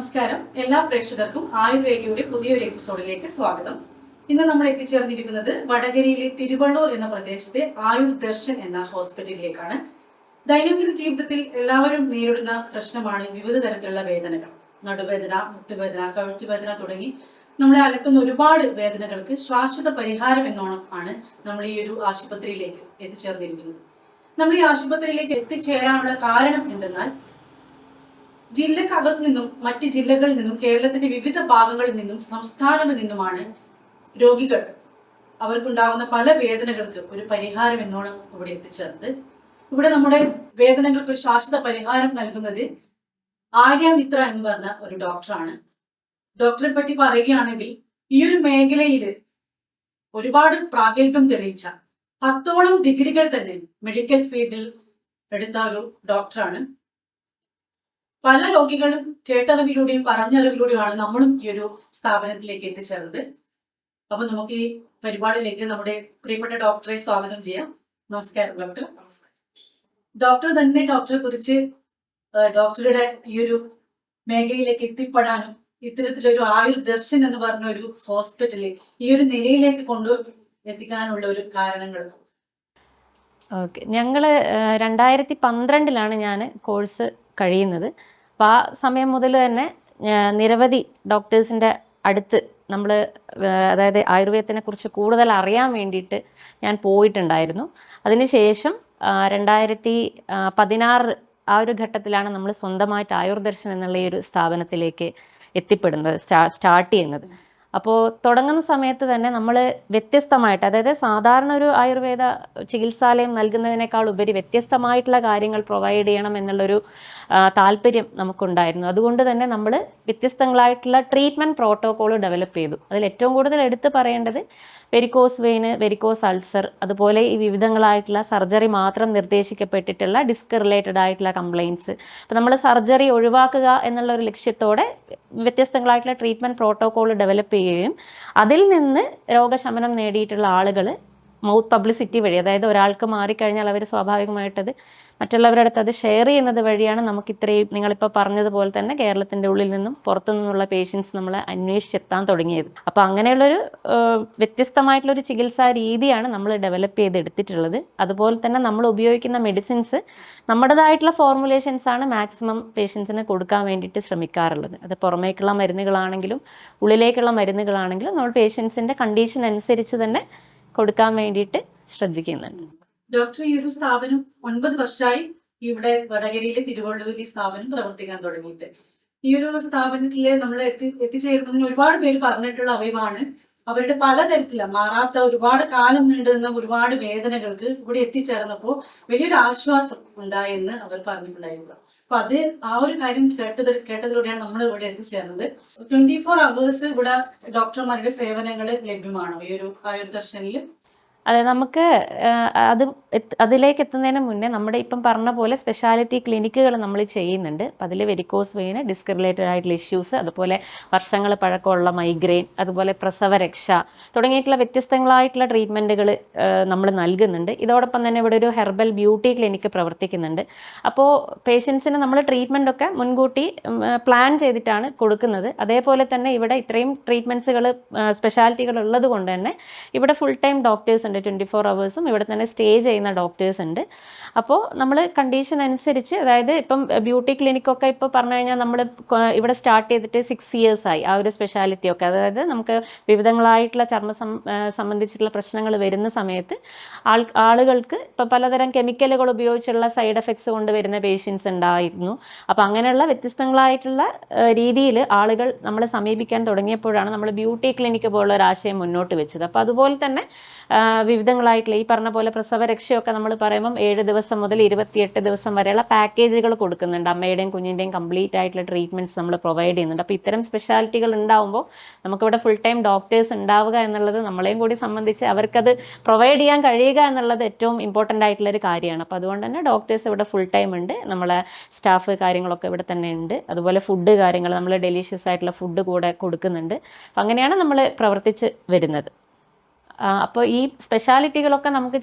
നമസ്കാരം. എല്ലാ പ്രേക്ഷകർക്കും ആയുർവേദിയുടെ പുതിയൊരു എപ്പിസോഡിലേക്ക് സ്വാഗതം. ഇന്ന് നമ്മൾ എത്തിച്ചേർന്നിരിക്കുന്നത് വടകരയിലെ തിരുവള്ളൂർ എന്ന പ്രദേശത്തെ ആയുർ ദർശൻ എന്ന ഹോസ്പിറ്റലിലേക്കാണ്. ദൈനംദിന ജീവിതത്തിൽ എല്ലാവരും നേരിടുന്ന പ്രശ്നമാണ് വിവിധ തരത്തിലുള്ള വേദനകൾ. നടുവേദന, മുട്ടുവേദന, കഴുത്തുവേദന തുടങ്ങി നമ്മളെ അലക്കുന്ന ഒരുപാട് വേദനകൾക്ക് ശാശ്വത പരിഹാരം എന്നോണം ആണ് നമ്മൾ ഈ ഒരു ആശുപത്രിയിലേക്ക് എത്തിച്ചേർന്നിരിക്കുന്നത്. നമ്മൾ ഈ ആശുപത്രിയിലേക്ക് എത്തിച്ചേരാനുള്ള കാരണം എന്തെന്നാൽ, ജില്ലക്കകത്തു നിന്നും മറ്റ് ജില്ലകളിൽ നിന്നും കേരളത്തിന്റെ വിവിധ ഭാഗങ്ങളിൽ നിന്നും സംസ്ഥാനങ്ങളിൽ നിന്നുമാണ് രോഗികൾ അവർക്കുണ്ടാകുന്ന പല വേദനകൾക്ക് ഒരു പരിഹാരം എന്നോണം ഇവിടെ എത്തിച്ചേർന്നത്. ഇവിടെ നമ്മുടെ വേദനകൾക്ക് ഒരു ശാശ്വത പരിഹാരം നൽകുന്നത് ആര്യ എന്ന് പറഞ്ഞ ഒരു ഡോക്ടറാണ്. ഡോക്ടറെ പറ്റി പറയുകയാണെങ്കിൽ ഈ ഒരു മേഖലയിൽ ഒരുപാട് പ്രാഗൽഭ്യം തെളിയിച്ച 10ഓളം ഡിഗ്രികൾ തന്നെ മെഡിക്കൽ ഫീൽഡിൽ എടുത്ത ഒരു ഡോക്ടറാണ്. പല രോഗികളും കേട്ടറിവിലൂടെയും പറഞ്ഞറിവിലൂടെയുമാണ് നമ്മളും ഈ ഒരു സ്ഥാപനത്തിലേക്ക് എത്തിച്ചേർന്നത്. അപ്പൊ നമുക്ക് ഈ പരിപാടിയിലേക്ക് നമ്മുടെ പ്രിയപ്പെട്ട ഡോക്ടറെ സ്വാഗതം ചെയ്യാം. നമസ്കാരം ഡോക്ടർ. ഡോക്ടർ തന്നെ ഡോക്ടറെ കുറിച്ച് ഡോക്ടറുടെ ഈ ഒരു മേഖലയിലേക്ക് എത്തിപ്പെടാനും ഇത്തരത്തിലൊരു ആയുർ ദർശൻ എന്ന് പറഞ്ഞ ഒരു ഹോസ്പിറ്റലിൽ ഈ ഒരു നിലയിലേക്ക് കൊണ്ടു എത്തിക്കാനുള്ള ഒരു കാരണങ്ങൾ. ഓക്കെ, ഞങ്ങൾ 2012 ഞാൻ കോഴ്സ് കഴിയുന്നത്. അപ്പോൾ ആ സമയം മുതൽ തന്നെ നിരവധി ഡോക്ടേഴ്സിൻ്റെ അടുത്ത് നമ്മൾ അതായത് ആയുർവേദത്തിനെ കുറിച്ച് കൂടുതൽ അറിയാൻ വേണ്ടിയിട്ട് ഞാൻ പോയിട്ടുണ്ടായിരുന്നു. അതിനുശേഷം 2016 ആ ഒരു ഘട്ടത്തിലാണ് നമ്മൾ സ്വന്തമായിട്ട് ആയുർദർശൻ എന്നുള്ള ഈ ഒരു സ്ഥാപനത്തിലേക്ക് എത്തിപ്പെടുന്നത്, സ്റ്റാർട്ട് ചെയ്യുന്നത്. അപ്പോൾ തുടങ്ങുന്ന സമയത്ത് തന്നെ നമ്മൾ വ്യത്യസ്തമായിട്ട്, അതായത് സാധാരണ ഒരു ആയുർവേദ ചികിത്സാലയം നൽകുന്നതിനേക്കാൾ ഉപരി വ്യത്യസ്തമായിട്ടുള്ള കാര്യങ്ങൾ പ്രൊവൈഡ് ചെയ്യണം എന്നുള്ളൊരു താല്പര്യം നമുക്കുണ്ടായിരുന്നു. അതുകൊണ്ട് തന്നെ നമ്മൾ വ്യത്യസ്തങ്ങളായിട്ടുള്ള ട്രീറ്റ്മെൻറ്റ് പ്രോട്ടോക്കോൾ ഡെവലപ്പ് ചെയ്തു. അതിൽ ഏറ്റവും കൂടുതൽ എടുത്തു പറയേണ്ടത് വെരിക്കോസ് വെയിന്, വെരിക്കോസ് അൾസർ, അതുപോലെ ഈ വിവിധങ്ങളായിട്ടുള്ള സർജറി മാത്രം നിർദ്ദേശിക്കപ്പെട്ടിട്ടുള്ള ഡിസ്ക് റിലേറ്റഡ് ആയിട്ടുള്ള കംപ്ലയിൻറ്റ്സ്. അപ്പോൾ നമ്മൾ സർജറി ഒഴിവാക്കുക എന്നുള്ള ഒരു ലക്ഷ്യത്തോടെ വ്യത്യസ്തങ്ങളായിട്ടുള്ള ട്രീറ്റ്മെൻറ്റ് പ്രോട്ടോക്കോൾ ഡെവലപ്പ് ചെയ്യുകയും അതിൽ നിന്ന് രോഗശമനം നേടിയിട്ടുള്ള ആളുകൾ മൗത്ത് പബ്ലിസിറ്റി വഴി, അതായത് ഒരാൾക്ക് മാറിക്കഴിഞ്ഞാൽ അവർ സ്വാഭാവികമായിട്ടത് മറ്റുള്ളവരുടെ അടുത്ത് അത് ഷെയർ ചെയ്യുന്നത് വഴിയാണ് നമുക്ക് ഇത്രയും നിങ്ങളിപ്പോൾ പറഞ്ഞതുപോലെ തന്നെ കേരളത്തിൻ്റെ ഉള്ളിൽ നിന്നും പുറത്തു നിന്നുള്ള പേഷ്യൻസ് നമ്മളെ അന്വേഷിച്ചെത്താൻ തുടങ്ങിയത്. അപ്പോൾ അങ്ങനെയുള്ളൊരു വ്യത്യസ്തമായിട്ടുള്ളൊരു ചികിത്സാ രീതിയാണ് നമ്മൾ ഡെവലപ്പ് ചെയ്തെടുത്തിട്ടുള്ളത്. അതുപോലെ തന്നെ നമ്മൾ ഉപയോഗിക്കുന്ന മെഡിസിൻസ് നമ്മുടേതായിട്ടുള്ള ഫോർമുലേഷൻസാണ് മാക്സിമം പേഷ്യൻസിന് കൊടുക്കാൻ വേണ്ടിയിട്ട് ശ്രമിക്കാറുള്ളത്. അത് പുറമേക്കുള്ള മരുന്നുകളാണെങ്കിലും ഉള്ളിലേക്കുള്ള മരുന്നുകളാണെങ്കിലും നമ്മൾ പേഷ്യൻസിൻ്റെ കണ്ടീഷൻ അനുസരിച്ച് തന്നെ കൊടുക്കാൻ വേണ്ടിയിട്ട് ശ്രദ്ധിക്കുന്നുണ്ട്. ഡോക്ടർ, ഈ ഒരു സ്ഥാപനം 9 വർഷമായി ഇവിടെ വടകരയിലെ തിരുവള്ളൂരിൽ ഈ സ്ഥാപനം പ്രവർത്തിക്കാൻ തുടങ്ങിയിട്ട്. ഈ ഒരു സ്ഥാപനത്തിൽ നമ്മൾ എത്തിച്ചേരുന്നതിന് ഒരുപാട് പേര് പറഞ്ഞിട്ടുള്ള അറിവാണ് അവരുടെ പലതരത്തില മാറാത്ത ഒരുപാട് കാലം നീണ്ടുനിന്ന ഒരുപാട് വേദനകൾക്ക് ഇവിടെ എത്തിച്ചേർന്നപ്പോൾ വലിയൊരു ആശ്വാസം ഉണ്ടായെന്ന് അവർ പറഞ്ഞിട്ടുണ്ടായിരുന്നു. അപ്പൊ അത് ആ ഒരു കാര്യം കേട്ടതിലൂടെയാണ് നമ്മൾ ഇവിടെ എത്തിച്ചേർന്നത്. 24 hours ഇവിടെ ഡോക്ടർമാരുടെ സേവനങ്ങൾ ലഭ്യമാണോ ഈ ഒരു ആയുർദർശനിൽ? അതെ, നമുക്ക് അതിലേക്ക് എത്തുന്നതിന് മുന്നേ നമ്മുടെ ഇപ്പം പറഞ്ഞ പോലെ സ്പെഷ്യാലിറ്റി ക്ലിനിക്കുകൾ നമ്മൾ ചെയ്യുന്നുണ്ട്. അപ്പം അതിൽ വെരിക്കോസ് വെയിന്, ഡിസ്ക് റിലേറ്റഡ് ആയിട്ടുള്ള ഇഷ്യൂസ്, അതുപോലെ വർഷങ്ങൾ പഴക്കമുള്ള മൈഗ്രെയിൻ, അതുപോലെ പ്രസവരക്ഷ തുടങ്ങിയിട്ടുള്ള വ്യത്യസ്തങ്ങളായിട്ടുള്ള ട്രീറ്റ്മെൻറ്റുകൾ നമ്മൾ നൽകുന്നുണ്ട്. ഇതോടൊപ്പം തന്നെ ഇവിടെ ഒരു ഹെർബൽ ബ്യൂട്ടി ക്ലിനിക്ക് പ്രവർത്തിക്കുന്നുണ്ട്. അപ്പോൾ പേഷ്യൻസിന് നമ്മൾ ട്രീറ്റ്മെൻറ്റൊക്കെ മുൻകൂട്ടി പ്ലാൻ ചെയ്തിട്ടാണ് കൊടുക്കുന്നത്. അതേപോലെ തന്നെ ഇവിടെ ഇത്രയും ട്രീറ്റ്മെൻറ്റ്സുകൾ സ്പെഷ്യാലിറ്റികൾ ഉള്ളത് കൊണ്ട് തന്നെ ഇവിടെ ഫുൾ ടൈം ഡോക്ടേഴ്സ് 24 hours ഇവിടെ തന്നെ സ്റ്റേ ചെയ്യുന്ന ഡോക്ടേഴ്സ് ഉണ്ട്. അപ്പോൾ നമ്മൾ കണ്ടീഷൻ അനുസരിച്ച്, അതായത് ഇപ്പം ബ്യൂട്ടി ക്ലിനിക്കൊക്കെ ഇപ്പോൾ പറഞ്ഞു കഴിഞ്ഞാൽ നമ്മൾ ഇവിടെ സ്റ്റാർട്ട് ചെയ്തിട്ട് 6 years ആയി. ആ ഒരു സ്പെഷ്യാലിറ്റി ഒക്കെ, അതായത് നമുക്ക് വിവിധങ്ങളായിട്ടുള്ള ചർമ്മ സംബന്ധിച്ചിട്ടുള്ള പ്രശ്നങ്ങൾ വരുന്ന സമയത്ത് ആളുകൾക്ക് ഇപ്പം പലതരം കെമിക്കലുകൾ ഉപയോഗിച്ചുള്ള സൈഡ് എഫക്ട്സ് കൊണ്ട് വരുന്ന പേഷ്യൻസ് ഉണ്ടായിരുന്നു. അപ്പോൾ അങ്ങനെയുള്ള വ്യത്യസ്തങ്ങളായിട്ടുള്ള രീതിയിൽ ആളുകൾ നമ്മളെ സമീപിക്കാൻ തുടങ്ങിയപ്പോഴാണ് നമ്മൾ ബ്യൂട്ടി ക്ലിനിക്ക് പോലുള്ള ഒരു ആശയം മുന്നോട്ട് വെച്ചത്. അപ്പോൾ അതുപോലെ തന്നെ വിവിധങ്ങളായിട്ടുള്ള ഈ പറഞ്ഞ പോലെ പ്രസവരക്ഷയൊക്കെ നമ്മൾ പറയുമ്പം 7 ദിവസം മുതൽ 28 ദിവസം വരെയുള്ള പാക്കേജുകൾ കൊടുക്കുന്നുണ്ട്. അമ്മയുടെയും കുഞ്ഞിൻ്റെയും കംപ്ലീറ്റ് ആയിട്ടുള്ള ട്രീറ്റ്മെൻറ്റ്സ് നമ്മൾ പ്രൊവൈഡ് ചെയ്യുന്നുണ്ട്. അപ്പോൾ ഇത്തരം സ്പെഷ്യാലിറ്റികൾ ഉണ്ടാകുമ്പോൾ നമുക്കിവിടെ ഫുൾ ടൈം ഡോക്ടേഴ്സ് ഉണ്ടാവുക എന്നുള്ളത് നമ്മളെയും കൂടി സംബന്ധിച്ച് അവർക്കത് പ്രൊവൈഡ് ചെയ്യാൻ കഴിയുക എന്നുള്ളത് ഏറ്റവും ഇമ്പോർട്ടൻ്റ് ആയിട്ടുള്ളൊരു കാര്യമാണ്. അപ്പോൾ അതുകൊണ്ട് തന്നെ ഡോക്ടേഴ്സ് ഇവിടെ ഫുൾ ടൈം ഉണ്ട്, നമ്മളെ സ്റ്റാഫ് കാര്യങ്ങളൊക്കെ ഇവിടെ തന്നെ ഉണ്ട്. അതുപോലെ ഫുഡ് കാര്യങ്ങൾ നമ്മൾ ഡെലീഷ്യസ് ആയിട്ടുള്ള ഫുഡ് കൂടെ കൊടുക്കുന്നുണ്ട്. അപ്പോൾ അങ്ങനെയാണ് നമ്മൾ പ്രവർത്തിച്ച് വരുന്നത്. അപ്പോൾ ഈ സ്പെഷ്യാലിറ്റികളൊക്കെ നമുക്ക്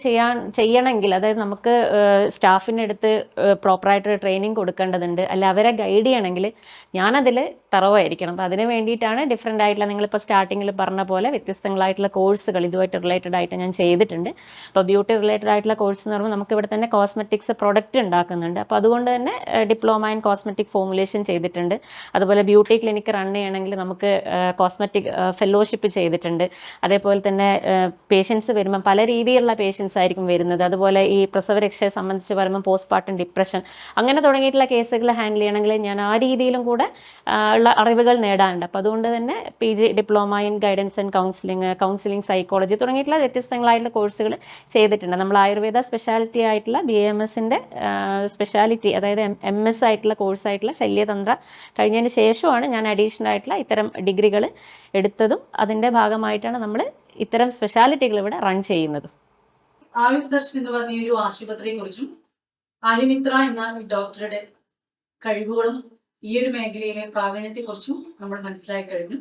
ചെയ്യണമെങ്കിൽ, അതായത് നമുക്ക് സ്റ്റാഫിൻ്റെ അടുത്ത് പ്രോപ്പറായിട്ട് ട്രെയിനിങ് കൊടുക്കേണ്ടതുണ്ട്, അല്ല അവരെ ഗൈഡ് ചെയ്യണമെങ്കിൽ ഞാനതിൽ തറവായിരിക്കണം. അപ്പോൾ അതിന് വേണ്ടിയിട്ടാണ് ഡിഫറെൻ്റ് ആയിട്ടുള്ള, നിങ്ങളിപ്പോൾ സ്റ്റാർട്ടിങ്ങിൽ പറഞ്ഞ പോലെ വ്യത്യസ്തങ്ങളായിട്ടുള്ള കോഴ്സുകൾ ഇതുമായിട്ട് റിലേറ്റഡ് ആയിട്ട് ഞാൻ ചെയ്തിട്ടുണ്ട്. അപ്പോൾ ബ്യൂട്ടി റിലേറ്റഡ് ആയിട്ടുള്ള കോഴ്സ് എന്ന് പറയുമ്പോൾ നമുക്ക് ഇവിടെ തന്നെ കോസ്മെറ്റിക്സ് പ്രൊഡക്റ്റ് ഉണ്ടാക്കുന്നുണ്ട്. അപ്പോൾ അതുകൊണ്ട് തന്നെ ഡിപ്ലോമ ഇൻ കോസ്മെറ്റിക് ഫോമുലേഷൻ ചെയ്തിട്ടുണ്ട്. അതുപോലെ ബ്യൂട്ടി ക്ലിനിക്ക് റൺ ചെയ്യണമെങ്കിൽ നമുക്ക് കോസ്മെറ്റിക് ഫെലോഷിപ്പ് ചെയ്തിട്ടുണ്ട്. അതേപോലെ തന്നെ പേഷ്യൻസ് വരുമ്പം പല രീതിയിലുള്ള പേഷ്യൻസ് ആയിരിക്കും വരുന്നത്. അതുപോലെ ഈ പ്രസവരക്ഷയെ സംബന്ധിച്ച് പറയുമ്പോൾ പോസ്റ്റ്പാർട്ടം ഡിപ്രഷൻ അങ്ങനെ തുടങ്ങിയിട്ടുള്ള കേസുകൾ ഹാൻഡിൽ ചെയ്യണമെങ്കിൽ ഞാൻ ആ രീതിയിലും കൂടെ ഉള്ള അറിവുകൾ നേടാനുണ്ട്. അപ്പോൾ അതുകൊണ്ട് തന്നെ PG diploma in guidance and counselling psychology തുടങ്ങിയിട്ടുള്ള വ്യത്യസ്തങ്ങളായിട്ടുള്ള കോഴ്സുകൾ ചെയ്തിട്ടുണ്ട്. നമ്മൾ ആയുർവേദ സ്പെഷ്യാലിറ്റി ആയിട്ടുള്ള BAMSൻ്റെ സ്പെഷ്യാലിറ്റി, അതായത് MS ആയിട്ടുള്ള കോഴ്സായിട്ടുള്ള ശല്യതന്ത്ര കഴിഞ്ഞതിന് ശേഷമാണ് ഞാൻ അഡീഷണൽ ആയിട്ടുള്ള ഇത്തരം ഡിഗ്രികൾ എടുത്തതും അതിൻ്റെ ഭാഗമായിട്ടാണ് നമ്മൾ ഇത്തരം സ്പെഷ്യാലിറ്റികൾ ഇവിടെ റൺ ചെയ്യുന്നത്. ആയുർ ദർശൻ എന്ന് പറഞ്ഞ ഈ ഒരു ആശുപത്രിയെ കുറിച്ചും ആര്യമിത്ര എന്ന ഡോക്ടറുടെ കഴിവുകളും ഈ ഒരു മേഖലയിലെ പ്രാവീണ്യത്തെ കുറിച്ചും നമ്മൾ മനസ്സിലാക്കി കഴിഞ്ഞു.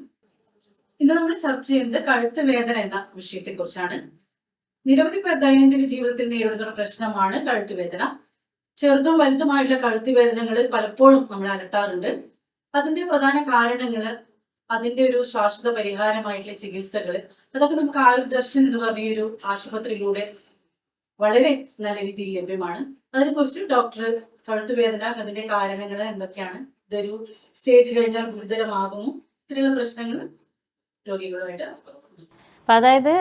ഇന്ന് നമ്മൾ ചർച്ച ചെയ്യുന്നത് കഴുത്ത് വേദന എന്ന വിഷയത്തെ കുറിച്ചാണ്. നിരവധി പേർ ദൈനംദിന ജീവിതത്തിൽ നേരിടുന്ന പ്രശ്നമാണ് കഴുത്ത് വേദന. ചെറുതും വലുതുമായിട്ടുള്ള കഴുത്ത് വേദനകൾ പലപ്പോഴും നമ്മൾ അലട്ടാറുണ്ട്. അതിന്റെ പ്രധാന കാരണങ്ങൾ, അതിന്റെ ഒരു ശാശ്വത പരിഹാരമായിട്ടുള്ള ചികിത്സകൾ, അതൊക്കെ നമുക്ക് ആയുർ ദർശൻ എന്ന് പറഞ്ഞ ഒരു ആശുപത്രിയിലൂടെ വളരെ നല്ല രീതിയിൽ ലഭ്യമാണ്. അതിനെക്കുറിച്ച് ഡോക്ടർ കഴുത്ത് വേദന, അതിന്റെ കാരണങ്ങൾ എന്തൊക്കെയാണ്, ഇതൊരു സ്റ്റേജ് കഴിഞ്ഞാൽ ഗുരുതരമാകുന്നു, ഇത്തരമുള്ള പ്രശ്നങ്ങൾ രോഗികളുമായിട്ട്. അപ്പം അതായത്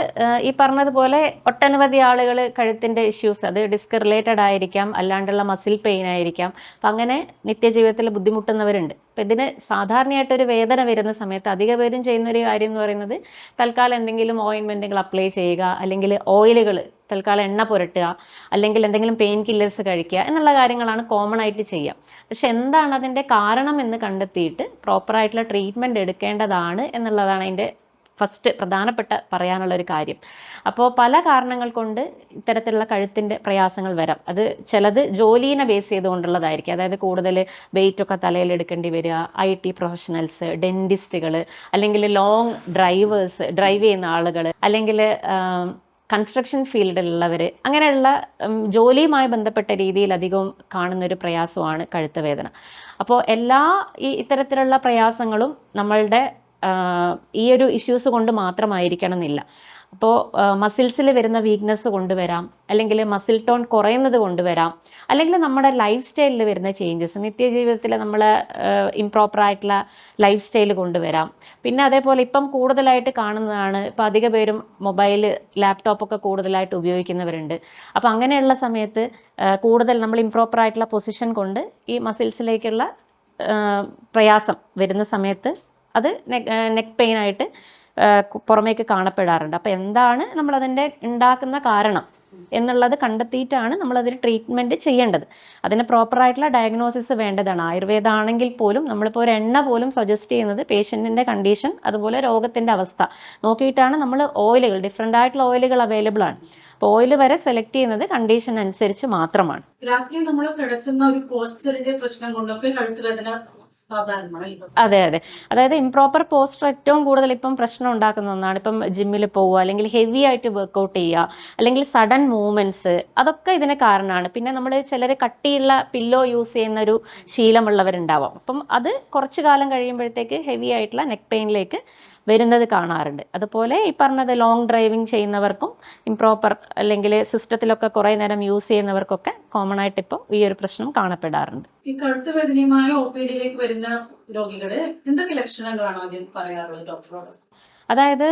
ഈ പറഞ്ഞതുപോലെ ഒട്ടനവധി ആളുകൾ കഴുത്തിൻ്റെ ഇഷ്യൂസ്, അത് ഡിസ്ക് റിലേറ്റഡ് ആയിരിക്കാം, അല്ലാണ്ടുള്ള മസിൽ പെയിൻ ആയിരിക്കാം. അപ്പം അങ്ങനെ നിത്യജീവിതത്തിൽ ബുദ്ധിമുട്ടുന്നവരുണ്ട്. അപ്പം ഇതിന് സാധാരണയായിട്ടൊരു വേദന വരുന്ന സമയത്ത് അധിക പേരും ചെയ്യുന്നൊരു കാര്യം എന്ന് പറയുന്നത് തൽക്കാലം എന്തെങ്കിലും ഓയിൻമെൻറ്റുകൾ അപ്ലൈ ചെയ്യുക, അല്ലെങ്കിൽ ഓയിലുകൾ തൽക്കാലം എണ്ണ പുരട്ടുക, അല്ലെങ്കിൽ എന്തെങ്കിലും പെയിൻ കില്ലേഴ്സ് കഴിക്കുക എന്നുള്ള കാര്യങ്ങളാണ് കോമൺ ആയിട്ട് ചെയ്യുക. പക്ഷെ എന്താണ് അതിൻ്റെ കാരണം എന്ന് കണ്ടെത്തിയിട്ട് പ്രോപ്പറായിട്ടുള്ള ട്രീറ്റ്മെൻറ്റ് എടുക്കേണ്ടതാണ് എന്നുള്ളതാണ് അതിൻ്റെ ഫസ്റ്റ് പ്രധാനപ്പെട്ട പറയാനുള്ളൊരു കാര്യം. അപ്പോൾ പല കാരണങ്ങൾ കൊണ്ട് ഇത്തരത്തിലുള്ള കഴുത്തിൻ്റെ പ്രയാസങ്ങൾ വരാം. അത് ചിലത് ജോലീനെ ബേസ് ചെയ്തുകൊണ്ടുള്ളതായിരിക്കും. അതായത് കൂടുതൽ വെയിറ്റൊക്കെ തലയിൽ എടുക്കേണ്ടി വരിക, IT പ്രൊഫഷണൽസ്, ഡെൻറ്റിസ്റ്റുകൾ, അല്ലെങ്കിൽ ലോങ് ഡ്രൈവ് ചെയ്യുന്ന ആളുകൾ, അല്ലെങ്കിൽ കൺസ്ട്രക്ഷൻ ഫീൽഡിലുള്ളവർ, അങ്ങനെയുള്ള ജോലിയുമായി ബന്ധപ്പെട്ട രീതിയിൽ അധികവും കാണുന്നൊരു പ്രയാസമാണ് കഴുത്ത് വേദന. അപ്പോൾ ഇത്തരത്തിലുള്ള പ്രയാസങ്ങളും നമ്മളുടെ ഈ ഒരു ഇഷ്യൂസ് കൊണ്ട് മാത്രമായിരിക്കണം എന്നില്ല. അപ്പോൾ മസിൽസിൽ വരുന്ന വീക്ക്നെസ് കൊണ്ടുവരാം, അല്ലെങ്കിൽ മസിൽ ടോൺ കുറയുന്നത് കൊണ്ടുവരാം, അല്ലെങ്കിൽ നമ്മുടെ ലൈഫ് സ്റ്റൈലിൽ വരുന്ന ചേഞ്ചസ്, നിത്യജീവിതത്തിൽ നമ്മൾ ഇംപ്രോപ്പറായിട്ടുള്ള ലൈഫ് സ്റ്റൈൽ കൊണ്ടുവരാം. പിന്നെ അതേപോലെ ഇപ്പം കൂടുതലായിട്ട് കാണുന്നതാണ്, ഇപ്പം അധിക പേരും മൊബൈൽ, ലാപ്ടോപ്പൊക്കെ കൂടുതലായിട്ട് ഉപയോഗിക്കുന്നവരുണ്ട്. അപ്പോൾ അങ്ങനെയുള്ള സമയത്ത് കൂടുതൽ നമ്മൾ ഇംപ്രോപ്പറായിട്ടുള്ള പൊസിഷൻ കൊണ്ട് ഈ മസിൽസിലേക്കുള്ള പ്രയാസം വരുന്ന സമയത്ത് അത് നെക്ക് പെയിൻ ആയിട്ട് പുറമേക്ക് കാണപ്പെടാറുണ്ട്. അപ്പോൾ എന്താണ് നമ്മളതിൻ്റെ ഉണ്ടാക്കുന്ന കാരണം എന്നുള്ളത് കണ്ടെത്തിയിട്ടാണ് നമ്മളതിന് ട്രീറ്റ്മെൻറ്റ് ചെയ്യേണ്ടത്. അതിന് പ്രോപ്പറായിട്ടുള്ള ഡയഗ്നോസിസ് വേണ്ടതാണ്. ആയുർവേദം ആണെങ്കിൽ പോലും നമ്മളിപ്പോൾ ഒരു എണ്ണ പോലും സജസ്റ്റ് ചെയ്യുന്നത് പേഷ്യൻറ്റിൻ്റെ കണ്ടീഷൻ, അതുപോലെ രോഗത്തിൻ്റെ അവസ്ഥ നോക്കിയിട്ടാണ് നമ്മൾ ഓയിലുകൾ, ഡിഫറെൻ്റ് ആയിട്ടുള്ള ഓയിലുകൾ അവൈലബിൾ ആണ്. അപ്പോൾ ഓയിൽ വരെ സെലക്ട് ചെയ്യുന്നത് കണ്ടീഷൻ അനുസരിച്ച് മാത്രമാണ്. രാത്രി നമ്മൾ കിടക്കുന്ന ഒരു പോസ്ചറിന്റെ പ്രശ്നം കൊണ്ടൊക്കെ കഴുത്ത് വേദന അതെ. അതായത് ഇംപ്രോപ്പർ പോസ്റ്റർ ഏറ്റവും കൂടുതൽ ഇപ്പം പ്രശ്നം ഉണ്ടാക്കുന്ന ഒന്നാണ്. ഇപ്പം ജിമ്മിൽ പോവുക, അല്ലെങ്കിൽ ഹെവി ആയിട്ട് വർക്കൗട്ട് ചെയ്യുക, അല്ലെങ്കിൽ സഡൻ മൂവ്മെൻറ്റ്സ്, അതൊക്കെ ഇതിന് കാരണമാണ്. പിന്നെ നമ്മൾ ചിലർ കട്ടിയുള്ള പില്ലോ യൂസ് ചെയ്യുന്ന ഒരു ശീലമുള്ളവരുണ്ടാവാം. അപ്പം അത് കുറച്ച് കാലം കഴിയുമ്പോഴത്തേക്ക് ഹെവി ആയിട്ടുള്ള നെക്ക് പെയിനിലേക്ക് വരുന്നത് കാണാറുണ്ട്. അതുപോലെ ഈ പറഞ്ഞത് ലോങ് ഡ്രൈവിംഗ് ചെയ്യുന്നവർക്കും ഇംപ്രോപ്പർ അല്ലെങ്കിൽ സിസ്റ്റത്തിലൊക്കെ കുറേ നേരം യൂസ് ചെയ്യുന്നവർക്കൊക്കെ കോമൺ ആയിട്ട് ഇപ്പം ഈ ഒരു പ്രശ്നം കാണപ്പെടാറുണ്ട്. ഈ കഴുത്ത് വേദനയുമായി OPD-യിലേക്ക് വരുന്ന രോഗികള് എന്തൊക്കെ ലക്ഷണങ്ങളാണ് ആദ്യം പറയാറുള്ളത് ഡോക്ടറോട്? അതായത്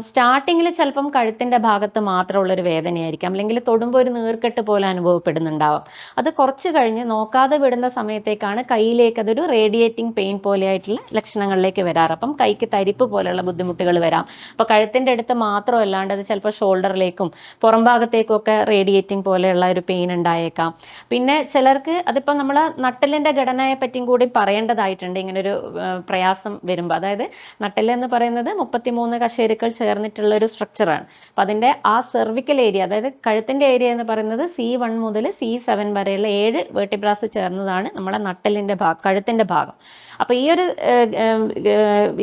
സ്റ്റാർട്ടിങ്ങിൽ ചിലപ്പം കഴുത്തിൻ്റെ ഭാഗത്ത് മാത്രമുള്ളൊരു വേദനയായിരിക്കാം, അല്ലെങ്കിൽ തൊടുമ്പോൾ ഒരു നീർക്കെട്ട് പോലെ അനുഭവപ്പെടുന്നുണ്ടാവാം. അത് കുറച്ച് കഴിഞ്ഞ് നോക്കാതെ വിടുന്ന സമയത്തേക്കാണ് കയ്യിലേക്ക് അതൊരു റേഡിയേറ്റിംഗ് പെയിൻ പോലെയായിട്ടുള്ള ലക്ഷണങ്ങളിലേക്ക് വരാറ്. അപ്പം കൈക്ക് തരിപ്പ് പോലെയുള്ള ബുദ്ധിമുട്ടുകൾ വരാം. അപ്പോൾ കഴുത്തിൻ്റെ അടുത്ത് മാത്രമല്ലാണ്ട് അത് ചിലപ്പോൾ ഷോൾഡറിലേക്കും പുറം ഭാഗത്തേക്കും ഒക്കെ റേഡിയേറ്റിംഗ് പോലെയുള്ള ഒരു പെയിൻ ഉണ്ടായേക്കാം. പിന്നെ ചിലർക്ക് അതിപ്പോൾ നമ്മൾ നട്ടെല്ലിൻ്റെ ഘടനയെ പറ്റിയും കൂടി പറയേണ്ടതായിട്ടുണ്ട്. ഇങ്ങനൊരു പ്രയാസം വരുമ്പോൾ, അതായത് നട്ടെല്ല് എന്ന് പറയുന്നത് 33 കശേരുക്കൾ ചേർന്നിട്ടുള്ള ഒരു സ്ട്രക്ചറാണ്. അപ്പം അതിൻ്റെ ആ സെർവിക്കൽ ഏരിയ, അതായത് കഴുത്തിൻ്റെ ഏരിയ എന്ന് പറയുന്നത് C1 മുതൽ C7 വരെയുള്ള 7 വെർട്ടിബ്രാസ് ചേർന്നതാണ് നമ്മുടെ നട്ടലിൻ്റെ ഭാഗം, കഴുത്തിൻ്റെ ഭാഗം. അപ്പോൾ ഈ ഒരു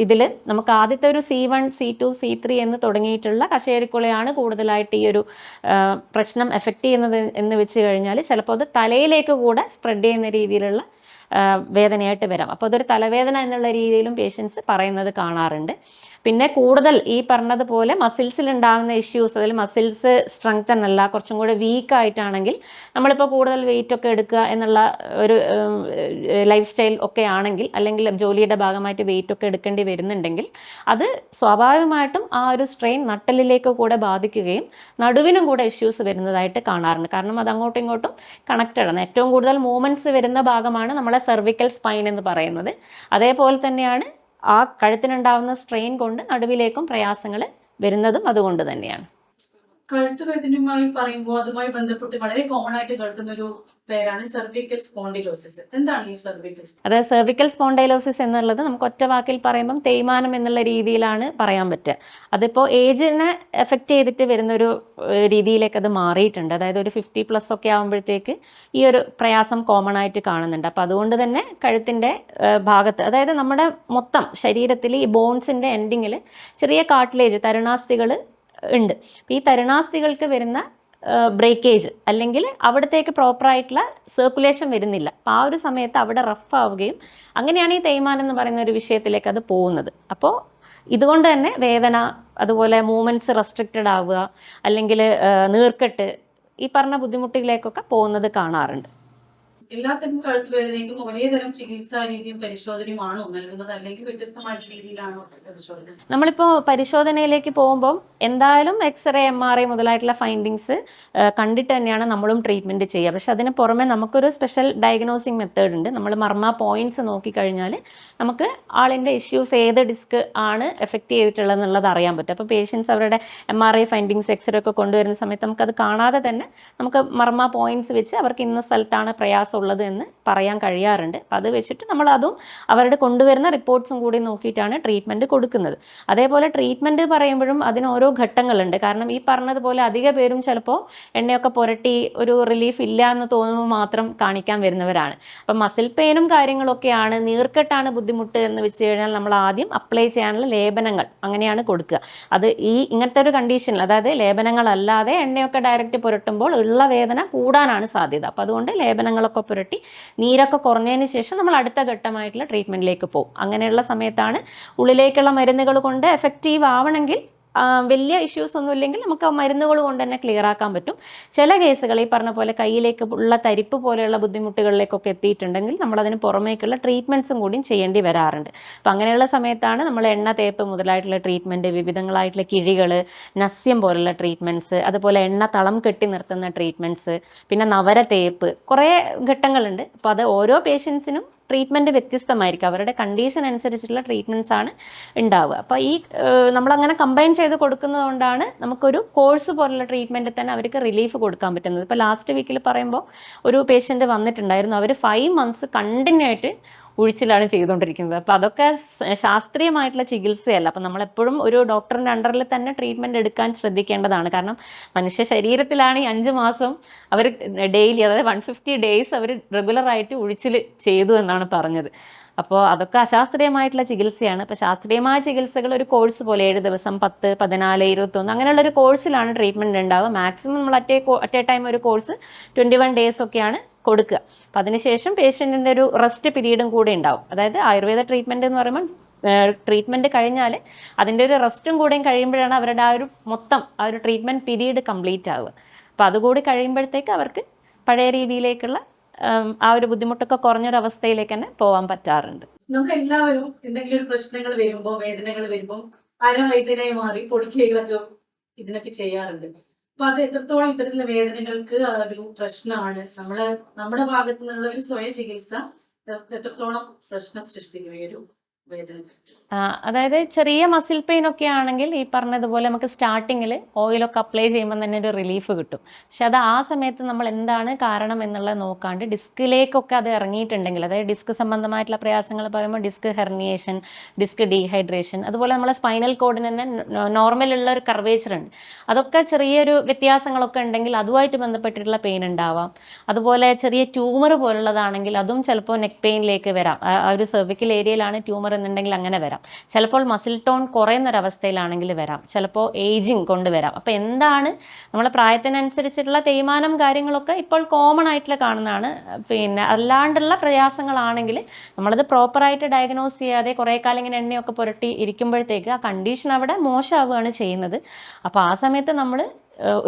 ഇതിൽ നമുക്ക് ആദ്യത്തെ ഒരു C1, C2, C3 എന്ന് തുടങ്ങിയിട്ടുള്ള കശേരുക്കളെയാണ് കൂടുതലായിട്ട് ഈ ഒരു പ്രശ്നം എഫക്റ്റ് ചെയ്യുന്നത് എന്ന് വെച്ച് കഴിഞ്ഞാൽ ചിലപ്പോൾ അത് തലയിലേക്ക് കൂടെ സ്പ്രെഡ് ചെയ്യുന്ന രീതിയിലുള്ള വേദനയായിട്ട് വരാം. അപ്പോൾ അതൊരു തലവേദന എന്നുള്ള രീതിയിലും പേഷ്യൻസ് പറയുന്നത് കാണാറുണ്ട്. പിന്നെ കൂടുതൽ ഈ പറഞ്ഞതുപോലെ മസിൽസിൽ ഉണ്ടാകുന്ന ഇഷ്യൂസ്, അതിൽ മസിൽസ് സ്ട്രെങ്തൻ അല്ല, കുറച്ചും കൂടെ വീക്കായിട്ടാണെങ്കിൽ, നമ്മളിപ്പോൾ കൂടുതൽ വെയിറ്റ് ഒക്കെ എടുക്കുക എന്നുള്ള ഒരു ലൈഫ് സ്റ്റൈൽ ഒക്കെ ആണെങ്കിൽ, അല്ലെങ്കിൽ ജോലിയുടെ ഭാഗമായിട്ട് വെയിറ്റ് ഒക്കെ എടുക്കേണ്ടി വരുന്നുണ്ടെങ്കിൽ അത് സ്വാഭാവികമായിട്ടും ആ ഒരു സ്ട്രെയിൻ നട്ടലിലേക്ക് കൂടെ ബാധിക്കുകയും നടുവിനും കൂടെ ഇഷ്യൂസ് വരുന്നതായിട്ട് കാണാറുണ്ട്. കാരണം അത് അങ്ങോട്ടും ഇങ്ങോട്ടും കണക്റ്റഡ് ആണ്. ഏറ്റവും കൂടുതൽ മൂവ്മെൻറ്റ്സ് വരുന്ന ഭാഗമാണ് നമ്മളെ സെർവിക്കൽ സ്പൈൻ എന്ന് പറയുന്നത്. അതേപോലെ തന്നെയാണ് ആ കഴുത്തിനുണ്ടാവുന്ന സ്ട്രെയിൻ കൊണ്ട് നടുവിലേക്കും പ്രയാസങ്ങൾ വരുന്നതും അതുകൊണ്ട് തന്നെയാണ്. കഴുത്തുവേദനയുമായി പറയുമ്പോൾ അതുമായി ബന്ധപ്പെട്ട് വളരെ കോമൺ ആയിട്ട് കേൾക്കുന്ന ഒരു പേരാണ് സെർവിക്കൽ സ്പോണ്ടിലോസിസ്. എന്താണ് ഈ സെർവിക്കൽ? അതായത് സെർവിക്കൽ സ്പോണ്ടൈലോസിസ് എന്നുള്ളത് നമുക്ക് ഒറ്റ വാക്കിൽ പറയുമ്പം തേയ്മാനം എന്നുള്ള രീതിയിലാണ് പറയാൻ പറ്റുക. അതിപ്പോൾ ഏജിനെ എഫക്റ്റ് ചെയ്തിട്ട് വരുന്നൊരു രീതിയിലേക്ക് അത് മാറിയിട്ടുണ്ട്. അതായത് ഒരു 50+ ഒക്കെ ആകുമ്പോഴത്തേക്ക് ഈ ഒരു പ്രയാസം കോമൺ ആയിട്ട് കാണുന്നുണ്ട്. അപ്പോൾ അതുകൊണ്ട് തന്നെ കഴുത്തിൻ്റെ ഭാഗത്ത്, അതായത് നമ്മുടെ മൊത്തം ശരീരത്തിൽ ഈ ബോൺസിൻ്റെ എൻഡിങ്ങിൽ ചെറിയ കാർട്ടിലേജ്, തരുണാസ്ഥികൾ ഉണ്ട്. ഈ തരുണാസ്ഥികൾക്ക് വരുന്ന ബ്രേക്കേജ്, അല്ലെങ്കിൽ അവിടത്തേക്ക് പ്രോപ്പറായിട്ടുള്ള സർക്കുലേഷൻ വരുന്നില്ല. അപ്പോൾ ആ ഒരു സമയത്ത് അവിടെ റഫ് ആവുകയും അങ്ങനെയാണ് ഈ തേയ്മാനം എന്ന് പറയുന്ന ഒരു വിഷയത്തിലേക്ക് അത് പോകുന്നത്. അപ്പോൾ ഇതുകൊണ്ട് തന്നെ വേദന, അതുപോലെ മൂവ്മെൻറ്റ്സ് റെസ്ട്രിക്റ്റഡ് ആവുക, അല്ലെങ്കിൽ നീർക്കെട്ട്, ഈ പറഞ്ഞ ബുദ്ധിമുട്ടിലേക്കൊക്കെ പോകുന്നത് കാണാറുണ്ട്. എല്ലാത്തരം കഴുത്തുവേദനയ്ക്കും ഒരേ തരം ചികിത്സാ രീതിയും പരിശോധനയുമാണോ നൽകുന്നത്, അല്ലെങ്കിൽ വ്യത്യസ്തമായ രീതിയിലാണോ പരിശോധന? നമ്മളിപ്പോൾ പരിശോധനയിലേക്ക് പോകുമ്പം എന്തായാലും എക്സ്റേ, MRI മുതലായിട്ടുള്ള ഫൈൻഡിങ്സ് കണ്ടിട്ട് തന്നെയാണ് നമ്മളും ട്രീറ്റ്മെൻറ്റ് ചെയ്യുക. പക്ഷെ അതിന് പുറമെ നമുക്കൊരു സ്പെഷ്യൽ ഡയഗ്നോസിങ് മെത്തേഡ് ഉണ്ട്. നമ്മൾ മർമ്മ പോയിൻറ്റ്സ് നോക്കിക്കഴിഞ്ഞാൽ നമുക്ക് ആളിൻ്റെ ഇഷ്യൂസ് ഏത് ഡിസ്ക് ആണ് എഫക്റ്റ് ചെയ്തിട്ടുള്ളത് എന്നുള്ളത് അറിയാൻ പറ്റും. അപ്പോൾ പേഷ്യൻസ് അവരുടെ MRI ഫൈൻഡിങ്സ്, എക്സ്റേ ഒക്കെ കൊണ്ടുവരുന്ന സമയത്ത് നമുക്കത് കാണാതെ തന്നെ നമുക്ക് മർമ്മ പോയിൻറ്റ്സ് വെച്ച് അവർക്ക് ഇന്ന സ്ഥലത്താണ് പ്രയാസം ഉള്ളത് എന്ന് പറയാൻ കഴിയാറുണ്ട്. അപ്പോൾ അത് വെച്ചിട്ട് നമ്മളതും അവരുടെ കൊണ്ടുവരുന്ന റിപ്പോർട്ട്സും കൂടി നോക്കിയിട്ടാണ് ട്രീറ്റ്മെൻറ്റ് കൊടുക്കുന്നത്. അതേപോലെ ട്രീറ്റ്മെൻറ്റ് പറയുമ്പോഴും അതിന് ഓരോ ഘട്ടങ്ങളുണ്ട്. കാരണം ഈ പറഞ്ഞതുപോലെ അധിക പേരും ചിലപ്പോൾ എണ്ണയൊക്കെ പുരട്ടി ഒരു റിലീഫ് ഇല്ല എന്ന് തോന്നുമ്പോൾ മാത്രം കാണിക്കാൻ വരുന്നവരാണ്. അപ്പം മസിൽ പെയിനും കാര്യങ്ങളൊക്കെയാണ്, നീർക്കെട്ടാണ് ബുദ്ധിമുട്ട് എന്ന് വെച്ച് കഴിഞ്ഞാൽ നമ്മൾ ആദ്യം അപ്ലൈ ചെയ്യാനുള്ള ലേപനങ്ങൾ അങ്ങനെയാണ് കൊടുക്കുക. അത് ഇങ്ങനത്തെ ഒരു കണ്ടീഷനിൽ, അതായത് ലേപനങ്ങളല്ലാതെ എണ്ണയൊക്കെ ഡയറക്റ്റ് പുരട്ടുമ്പോൾ ഉള്ള വേദന കൂടാനാണ് സാധ്യത. അപ്പോൾ അതുകൊണ്ട് ലേപനങ്ങളൊക്കെ പുരട്ടി നീരൊക്കെ കുറഞ്ഞതിന് ശേഷം നമ്മൾ അടുത്ത ഘട്ടമായിട്ടുള്ള ട്രീറ്റ്മെൻറ്റിലേക്ക് പോകും. അങ്ങനെയുള്ള സമയത്താണ് ഉള്ളിലേക്കുള്ള മരുന്നുകൾ കൊണ്ട് എഫക്റ്റീവ് ആവണമെങ്കിൽ, വലിയ ഇഷ്യൂസ് ഒന്നും ഇല്ലെങ്കിൽ നമുക്ക് ആ മരുന്നുകൾ കൊണ്ട് തന്നെ ക്ലിയർ ആക്കാൻ പറ്റും. ചില കേസുകൾ ഈ പറഞ്ഞ പോലെ കയ്യിലേക്ക് ഉള്ള തരിപ്പ് പോലെയുള്ള ബുദ്ധിമുട്ടുകളിലേക്കൊക്കെ എത്തിയിട്ടുണ്ടെങ്കിൽ നമ്മളതിന് പുറമേക്കുള്ള ട്രീറ്റ്മെൻറ്റ്സും കൂടിയും ചെയ്യേണ്ടി വരാറുണ്ട്. അപ്പം അങ്ങനെയുള്ള സമയത്താണ് നമ്മൾ എണ്ണ തേപ്പ് മുതലായിട്ടുള്ള ട്രീറ്റ്മെൻറ്റ്, വിവിധങ്ങളായിട്ടുള്ള കിഴികൾ, നസ്യം പോലുള്ള ട്രീറ്റ്മെൻറ്റ്സ്, അതുപോലെ എണ്ണ തളം കെട്ടി നിർത്തുന്ന ട്രീറ്റ്മെൻറ്റ്സ്, പിന്നെ നവര തേപ്പ്, കുറേ ഘട്ടങ്ങളുണ്ട്. അപ്പോൾ അത് ഓരോ പേഷ്യൻസിനും ട്രീറ്റ്മെൻറ്റ് വ്യത്യസ്തമായിരിക്കും. അവരുടെ കണ്ടീഷൻ അനുസരിച്ചിട്ടുള്ള ട്രീറ്റ്മെൻറ്റ്സ് ആണ് ഉണ്ടാവുക. അപ്പോൾ ഈ നമ്മളങ്ങനെ കമ്പൈൻ ചെയ്ത് കൊടുക്കുന്നത് കൊണ്ടാണ് നമുക്കൊരു കോഴ്സ് പോലുള്ള ട്രീറ്റ്മെൻറ്റിൽ തന്നെ അവർക്ക് റിലീഫ് കൊടുക്കാൻ പറ്റുന്നത്. ഇപ്പോൾ ലാസ്റ്റ് വീക്കിൽ പറയുമ്പോൾ ഒരു പേഷ്യൻറ്റ് വന്നിട്ടുണ്ടായിരുന്നു. അവർ 5 months കണ്ടിന്യൂ ആയിട്ട് ഉഴിച്ചിലാണ് ചെയ്തുകൊണ്ടിരിക്കുന്നത്. അപ്പോൾ അതൊക്കെ ശാസ്ത്രീയമായിട്ടുള്ള ചികിത്സയല്ല. അപ്പോൾ നമ്മളെപ്പോഴും ഒരു ഡോക്ടറിൻ്റെ അണ്ടറിൽ തന്നെ ട്രീറ്റ്മെൻറ്റ് എടുക്കാൻ ശ്രദ്ധിക്കേണ്ടതാണ്. കാരണം മനുഷ്യ ശരീരത്തിലാണ് ഈ 5 മാസം അവർ ഡെയിലി, അതായത് 150 days അവർ റെഗുലറായിട്ട് ഉഴിച്ചിൽ ചെയ്തു എന്നാണ് പറഞ്ഞത്. അപ്പോൾ അതൊക്കെ അശാസ്ത്രീയമായിട്ടുള്ള ചികിത്സയാണ്. അപ്പോൾ ശാസ്ത്രീയമായ ചികിത്സകൾ ഒരു കോഴ്സ് പോലെ 7 ദിവസം, 10, 14, 21 അങ്ങനെയുള്ളൊരു കോഴ്സിലാണ് ട്രീറ്റ്മെൻറ്റ് ഉണ്ടാവുക. മാക്സിമം നമ്മൾ അറ്റ് എ ടൈം ഒരു കോഴ്സ് 21 days ഒക്കെയാണ് കൊടുക്കുക. അപ്പം അതിനുശേഷം പേഷ്യൻറ്റിൻ്റെ ഒരു റെസ്റ്റ് പീരീഡും കൂടെ ഉണ്ടാവും. അതായത് ആയുർവേദ ട്രീറ്റ്മെൻറ്റ് എന്ന് പറയുമ്പോൾ ട്രീറ്റ്മെൻറ്റ് കഴിഞ്ഞാൽ അതിൻ്റെ ഒരു റെസ്റ്റും കൂടെയും കഴിയുമ്പോഴാണ് അവരുടെ ആ ഒരു മൊത്തം ആ ഒരു ട്രീറ്റ്മെൻറ്റ് പീരീഡ് കംപ്ലീറ്റ് ആവുക. അപ്പോൾ അതുകൂടി കഴിയുമ്പോഴത്തേക്ക് അവർക്ക് പഴയ രീതിയിലേക്കുള്ള ആ ഒരു ബുദ്ധിമുട്ടൊക്കെ കുറഞ്ഞൊരവസ്ഥയിലേക്ക് തന്നെ പോകാൻ പറ്റാറുണ്ട്. നമ്മളെല്ലാവരും എന്തെങ്കിലും ഒരു പ്രശ്നങ്ങൾ വരുമ്പോൾ, വേദനകൾ വരുമ്പോൾ അരവൈദ്യനായി മാറി പൊടിക്കൈകളൊക്കെ ഇതിനൊക്കെ ചെയ്യാറുണ്ട്. അപ്പൊ അത് എത്രത്തോളം ഇത്തരത്തിലുള്ള വേദനകൾക്ക് ഒരു പ്രശ്നമാണ്, നമ്മുടെ ഭാഗത്തു നിന്നുള്ള ഒരു സ്വയം ചികിത്സ എത്രത്തോളം പ്രശ്നം സൃഷ്ടിക്കും ഈ ഒരു വേദന? അതായത് ചെറിയ മസിൽ പെയിൻ ഒക്കെ ആണെങ്കിൽ ഈ പറഞ്ഞതുപോലെ നമുക്ക് സ്റ്റാർട്ടിങ്ങിൽ ഓയിലൊക്കെ അപ്ലൈ ചെയ്യുമ്പോൾ തന്നെ ഒരു റിലീഫ് കിട്ടും. പക്ഷെ അത് ആ സമയത്ത് നമ്മൾ എന്താണ് കാരണം എന്നുള്ളത് നോക്കാണ്ട് ഡിസ്കിലേക്കൊക്കെ അത് ഇറങ്ങിയിട്ടുണ്ടെങ്കിൽ, അതായത് ഡിസ്ക് സംബന്ധമായിട്ടുള്ള പ്രയാസങ്ങൾ പറയുമ്പോൾ ഡിസ്ക് ഹെർണിയേഷൻ, ഡിസ്ക് ഡീഹൈഡ്രേഷൻ, അതുപോലെ നമ്മളെ സ്പൈനൽ കോഡിന് തന്നെ നോർമലുള്ള ഒരു കർവേച്ചർ ഉണ്ട്, അതൊക്കെ ചെറിയൊരു വ്യത്യാസങ്ങളൊക്കെ ഉണ്ടെങ്കിൽ അതുമായിട്ട് ബന്ധപ്പെട്ടിട്ടുള്ള പെയിൻ ഉണ്ടാവാം. അതുപോലെ ചെറിയ ട്യൂമർ പോലുള്ളതാണെങ്കിൽ അതും ചിലപ്പോൾ നെക്ക് പെയിനിലേക്ക് വരാം. ആ ഒരു സെർവിക്കൽ ഏരിയയിലാണ് ട്യൂമർ എന്നുണ്ടെങ്കിൽ അങ്ങനെ വരാം. ചിലപ്പോൾ മസിൽ ടോൺ കുറയുന്നൊരവസ്ഥയിലാണെങ്കിൽ വരാം, ചിലപ്പോൾ ഏജിങ് കൊണ്ടുവരാം. അപ്പോൾ എന്താണ് നമ്മളെ പ്രായത്തിനനുസരിച്ചിട്ടുള്ള തേയ്മാനം കാര്യങ്ങളൊക്കെ ഇപ്പോൾ കോമൺ ആയിട്ടുള്ള കാണുന്നതാണ്. പിന്നെ അല്ലാണ്ടുള്ള പ്രയാസങ്ങളാണെങ്കിൽ നമ്മളത് പ്രോപ്പറായിട്ട് ഡയഗ്നോസ് ചെയ്യാതെ കുറേ കാലം ഇങ്ങനെ എണ്ണയൊക്കെ പുരട്ടി ഇരിക്കുമ്പോഴത്തേക്ക് ആ കണ്ടീഷൻ അവിടെ മോശമാവുകയാണ് ചെയ്യുന്നത്. അപ്പോൾ ആ സമയത്ത് നമ്മൾ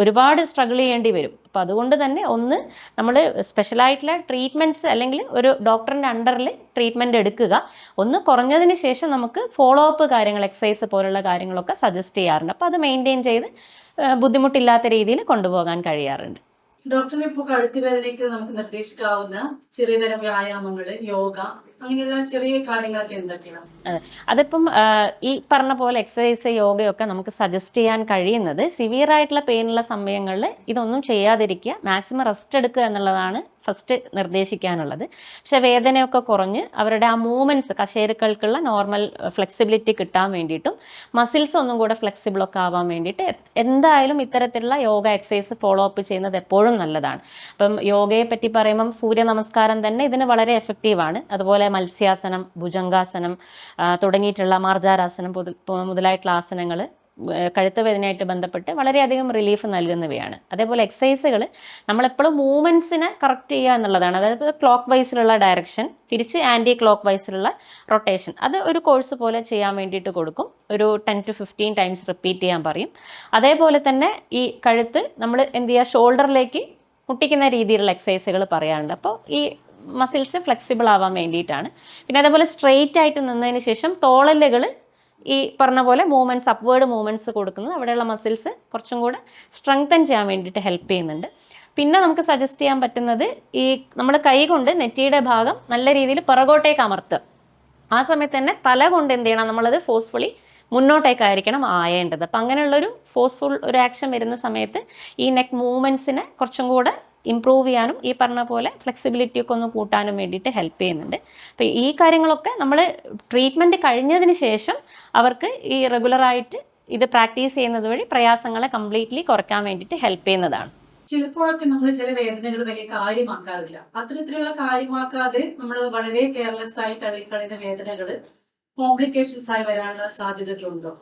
ഒരുപാട് സ്ട്രഗിൾ ചെയ്യേണ്ടി വരും. അപ്പോൾ അതുകൊണ്ട് തന്നെ ഒന്ന് നമ്മൾ സ്പെഷ്യലായിട്ടുള്ള ട്രീറ്റ്മെൻറ്റ്സ് അല്ലെങ്കിൽ ഒരു ഡോക്ടറിൻ്റെ അണ്ടറിൽ ട്രീറ്റ്മെൻറ്റ് എടുക്കുക. ഒന്ന് കുറഞ്ഞതിന് ശേഷം നമുക്ക് ഫോളോ അപ്പ് കാര്യങ്ങൾ, എക്സസൈസ് പോലുള്ള കാര്യങ്ങളൊക്കെ സജസ്റ്റ് ചെയ്യാറുണ്ട്. അപ്പോൾ അത് മെയിൻറ്റെയിൻ ചെയ്ത് ബുദ്ധിമുട്ടില്ലാത്ത രീതിയിൽ കൊണ്ടുപോകാൻ കഴിയാറുണ്ട്. ഡോക്ടറിന് ഇപ്പോൾ കഴുത്ത് വേദനയ്ക്ക് നമുക്ക് നിർദ്ദേശിക്കാവുന്ന ചെറിയ തരം വ്യായാമങ്ങൾ, യോഗ, അങ്ങനെയുള്ള ചെറിയ കാര്യങ്ങളൊക്കെ എന്തൊക്കെയാണ്? അതിപ്പം ഈ പറഞ്ഞ പോലെ എക്സസൈസ്, യോഗയൊക്കെ നമുക്ക് സജസ്റ്റ് ചെയ്യാൻ കഴിയുന്നത് സിവിയർ ആയിട്ടുള്ള പെയിനുള്ള സമയങ്ങളിൽ ഇതൊന്നും ചെയ്യാതിരിക്കുക, മാക്സിമം റെസ്റ്റ് എടുക്കുക എന്നുള്ളതാണ് ഫസ്റ്റ് നിർദ്ദേശിക്കാനുള്ളത്. പക്ഷേ വേദനയൊക്കെ കുറഞ്ഞ് അവരുടെ ആ മൂവ്മെൻറ്റ്സ്, കശേരുക്കൾക്കുള്ള നോർമൽ ഫ്ലെക്സിബിലിറ്റി കിട്ടാൻ വേണ്ടിയിട്ടും മസിൽസ് ഒന്നും കൂടെ ഫ്ലെക്സിബിളൊക്കെ ആവാൻ വേണ്ടിയിട്ട് എന്തായാലും ഇത്തരത്തിലുള്ള യോഗ എക്സസൈസ് ഫോളോ അപ്പ് ചെയ്യുന്നത് എപ്പോഴും നല്ലതാണ്. അപ്പം യോഗയെ പറ്റി പറയുമ്പം സൂര്യ നമസ്കാരം തന്നെ ഇതിന് വളരെ എഫക്റ്റീവാണ്. അതുപോലെ മത്സ്യാസനം, ഭുജംഗാസനം തുടങ്ങിയിട്ടുള്ള മാർജാരാസനം മുതലായിട്ടുള്ള ആസനങ്ങൾ കഴുത്ത് വേദനയായിട്ട് ബന്ധപ്പെട്ട് വളരെയധികം റിലീഫ് നൽകുന്നവയാണ്. അതേപോലെ എക്സസൈസുകൾ നമ്മളെപ്പോഴും മൂവ്മെൻറ്റ്സിനെ കറക്റ്റ് ചെയ്യുക എന്നുള്ളതാണ്. അതായത് ക്ലോക്ക് വൈസിലുള്ള ഡയറക്ഷൻ തിരിച്ച് ആൻറ്റി ക്ലോക്ക് വൈസിലുള്ള റൊട്ടേഷൻ, അത് ഒരു കോഴ്സ് പോലെ ചെയ്യാൻ വേണ്ടിയിട്ട് കൊടുക്കും. ഒരു 10 to 15 ടൈംസ് റിപ്പീറ്റ് ചെയ്യാൻ പറയും. അതേപോലെ തന്നെ ഈ കഴുത്ത് നമ്മൾ എന്ത് ചെയ്യുക, ഷോൾഡറിലേക്ക് മുട്ടിക്കുന്ന രീതിയിലുള്ള എക്സസൈസുകൾ പറയാറുണ്ട്. അപ്പോൾ ഈ മസിൽസ് ഫ്ലെക്സിബിൾ ആവാൻ വേണ്ടിയിട്ടാണ്. പിന്നെ അതേപോലെ സ്ട്രെയിറ്റ് ആയിട്ട് നിന്നതിന് ശേഷം തോളലുകൾ ഈ പറഞ്ഞ പോലെ മൂവ്മെൻറ്റ്സ്, അപ്വേർഡ് മൂവ്മെൻറ്റ്സ് കൊടുക്കുന്നത് അവിടെയുള്ള മസിൽസ് കുറച്ചും കൂടെ സ്ട്രെങ്തൻ ചെയ്യാൻ വേണ്ടിയിട്ട് ഹെൽപ്പ് ചെയ്യുന്നുണ്ട്. പിന്നെ നമുക്ക് സജസ്റ്റ് ചെയ്യാൻ പറ്റുന്നത് ഈ നമ്മൾ കൈ കൊണ്ട് നെറ്റിയുടെ ഭാഗം നല്ല രീതിയിൽ പിറകോട്ടേക്ക് അമർത്തുക. ആ സമയത്ത് തന്നെ തല കൊണ്ട് എന്ത് ചെയ്യണം, നമ്മളത് ഫോഴ്സ്ഫുള്ളി മുന്നോട്ടേക്കായിരിക്കണം ആയേണ്ടത്. അപ്പം അങ്ങനെയുള്ളൊരു ഫോഴ്സ്ഫുൾ ഒരു ആക്ഷൻ വരുന്ന സമയത്ത് ഈ നെക്ക് മൂവ്മെൻറ്റ്സിനെ കുറച്ചും കൂടെ ഇമ്പ്രൂവ് ചെയ്യാനും ഈ പറഞ്ഞ പോലെ ഫ്ലെക്സിബിലിറ്റി ഒക്കെ ഒന്ന് കൂട്ടാനും വേണ്ടിയിട്ട് ഹെൽപ്പ് ചെയ്യുന്നുണ്ട്. അപ്പോൾ ഈ കാര്യങ്ങളൊക്കെ നമ്മൾ ട്രീറ്റ്മെൻറ്റ് കഴിഞ്ഞതിന് ശേഷം അവർക്ക് ഈ റെഗുലറായിട്ട് ഇത് പ്രാക്ടീസ് ചെയ്യുന്നത് വഴി പ്രയാസങ്ങളെ കംപ്ലീറ്റ്ലി കുറയ്ക്കാൻ വേണ്ടിയിട്ട് ഹെൽപ്പ് ചെയ്യുന്നതാണ്. ചിലപ്പോഴൊക്കെ നമ്മൾ ചില വേദനകൾ വലിയ കാര്യമാക്കാറില്ല. അത്തരത്തിലുള്ള കാര്യമാക്കാതെ നമ്മൾ വളരെ കെയർലെസ് ആയി തള്ളിക്കളയുന്ന വേദനകൾ കോംപ്ലിക്കേഷൻസ് ആയി വരാനുള്ള സാധ്യതകളുണ്ടോ?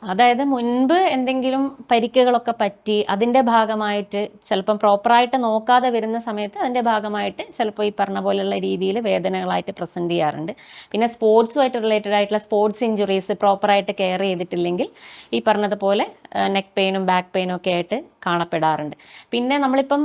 അതായത് മുൻപ് എന്തെങ്കിലും പരിക്കുകളൊക്കെ പറ്റി അതിൻ്റെ ഭാഗമായിട്ട് ചിലപ്പം പ്രോപ്പറായിട്ട് നോക്കാതെ വരുന്ന സമയത്ത് അതിൻ്റെ ഭാഗമായിട്ട് ചിലപ്പോൾ ഈ പറഞ്ഞ പോലെയുള്ള രീതിയിൽ വേദനകളായിട്ട് പ്രസൻറ്റ് ചെയ്യാറുണ്ട്. പിന്നെ സ്പോർട്സുമായിട്ട് റിലേറ്റഡ് ആയിട്ടുള്ള സ്പോർട്സ് ഇഞ്ചുറീസ് പ്രോപ്പറായിട്ട് കെയർ ചെയ്തിട്ടില്ലെങ്കിൽ ഈ പറഞ്ഞതുപോലെ നെക്ക് പെയിനും ബാക്ക് പെയിനും ഒക്കെ ആയിട്ട് കാണപ്പെടാറുണ്ട്. പിന്നെ നമ്മളിപ്പം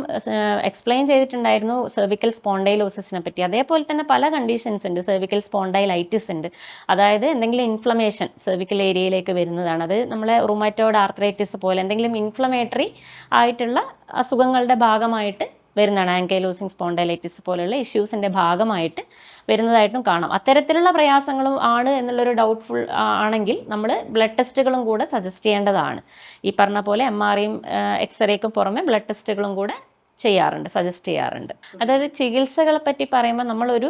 എക്സ്പ്ലെയിൻ ചെയ്തിട്ടുണ്ടായിരുന്നു സെർവിക്കൽ സ്പോണ്ടൈലോസിസിനെ പറ്റി. അതേപോലെ തന്നെ പല കണ്ടീഷൻസ് ഉണ്ട്. സെർവിക്കൽ സ്പോണ്ടൈലൈറ്റിസ് ഉണ്ട്, അതായത് എന്തെങ്കിലും ഇൻഫ്ലമേഷൻ സെർവിക്കൽ ഏരിയയിലേക്ക് വരുന്നതാണ്. അത് നമ്മളെ റുമറ്റോയ്ഡ് ആർത്രൈറ്റിസ് പോലെ എന്തെങ്കിലും ഇൻഫ്ലമേറ്ററി ആയിട്ടുള്ള അസുഖങ്ങളുടെ ഭാഗമായിട്ട് വരുന്നതാണ്. ആങ്കൈലോസിങ് സ്പോണ്ടൈലൈറ്റിസ് പോലെയുള്ള ഇഷ്യൂസിൻ്റെ ഭാഗമായിട്ട് വരുന്നതായിട്ടും കാണാം. അത്തരത്തിലുള്ള പ്രയാസങ്ങളും ആണ് എന്നുള്ളൊരു ഡൗട്ട്ഫുൾ ആണെങ്കിൽ നമ്മൾ ബ്ലഡ് ടെസ്റ്റുകളും കൂടെ സജസ്റ്റ് ചെയ്യേണ്ടതാണ്. ഈ പറഞ്ഞ പോലെ MRIയും എക്സ്റേക്കും പുറമെ ബ്ലഡ് ടെസ്റ്റുകളും കൂടെ സജസ്റ്റ് ചെയ്യാറുണ്ട്. അതായത് ചികിത്സകളെ പറ്റി പറയുമ്പോൾ നമ്മളൊരു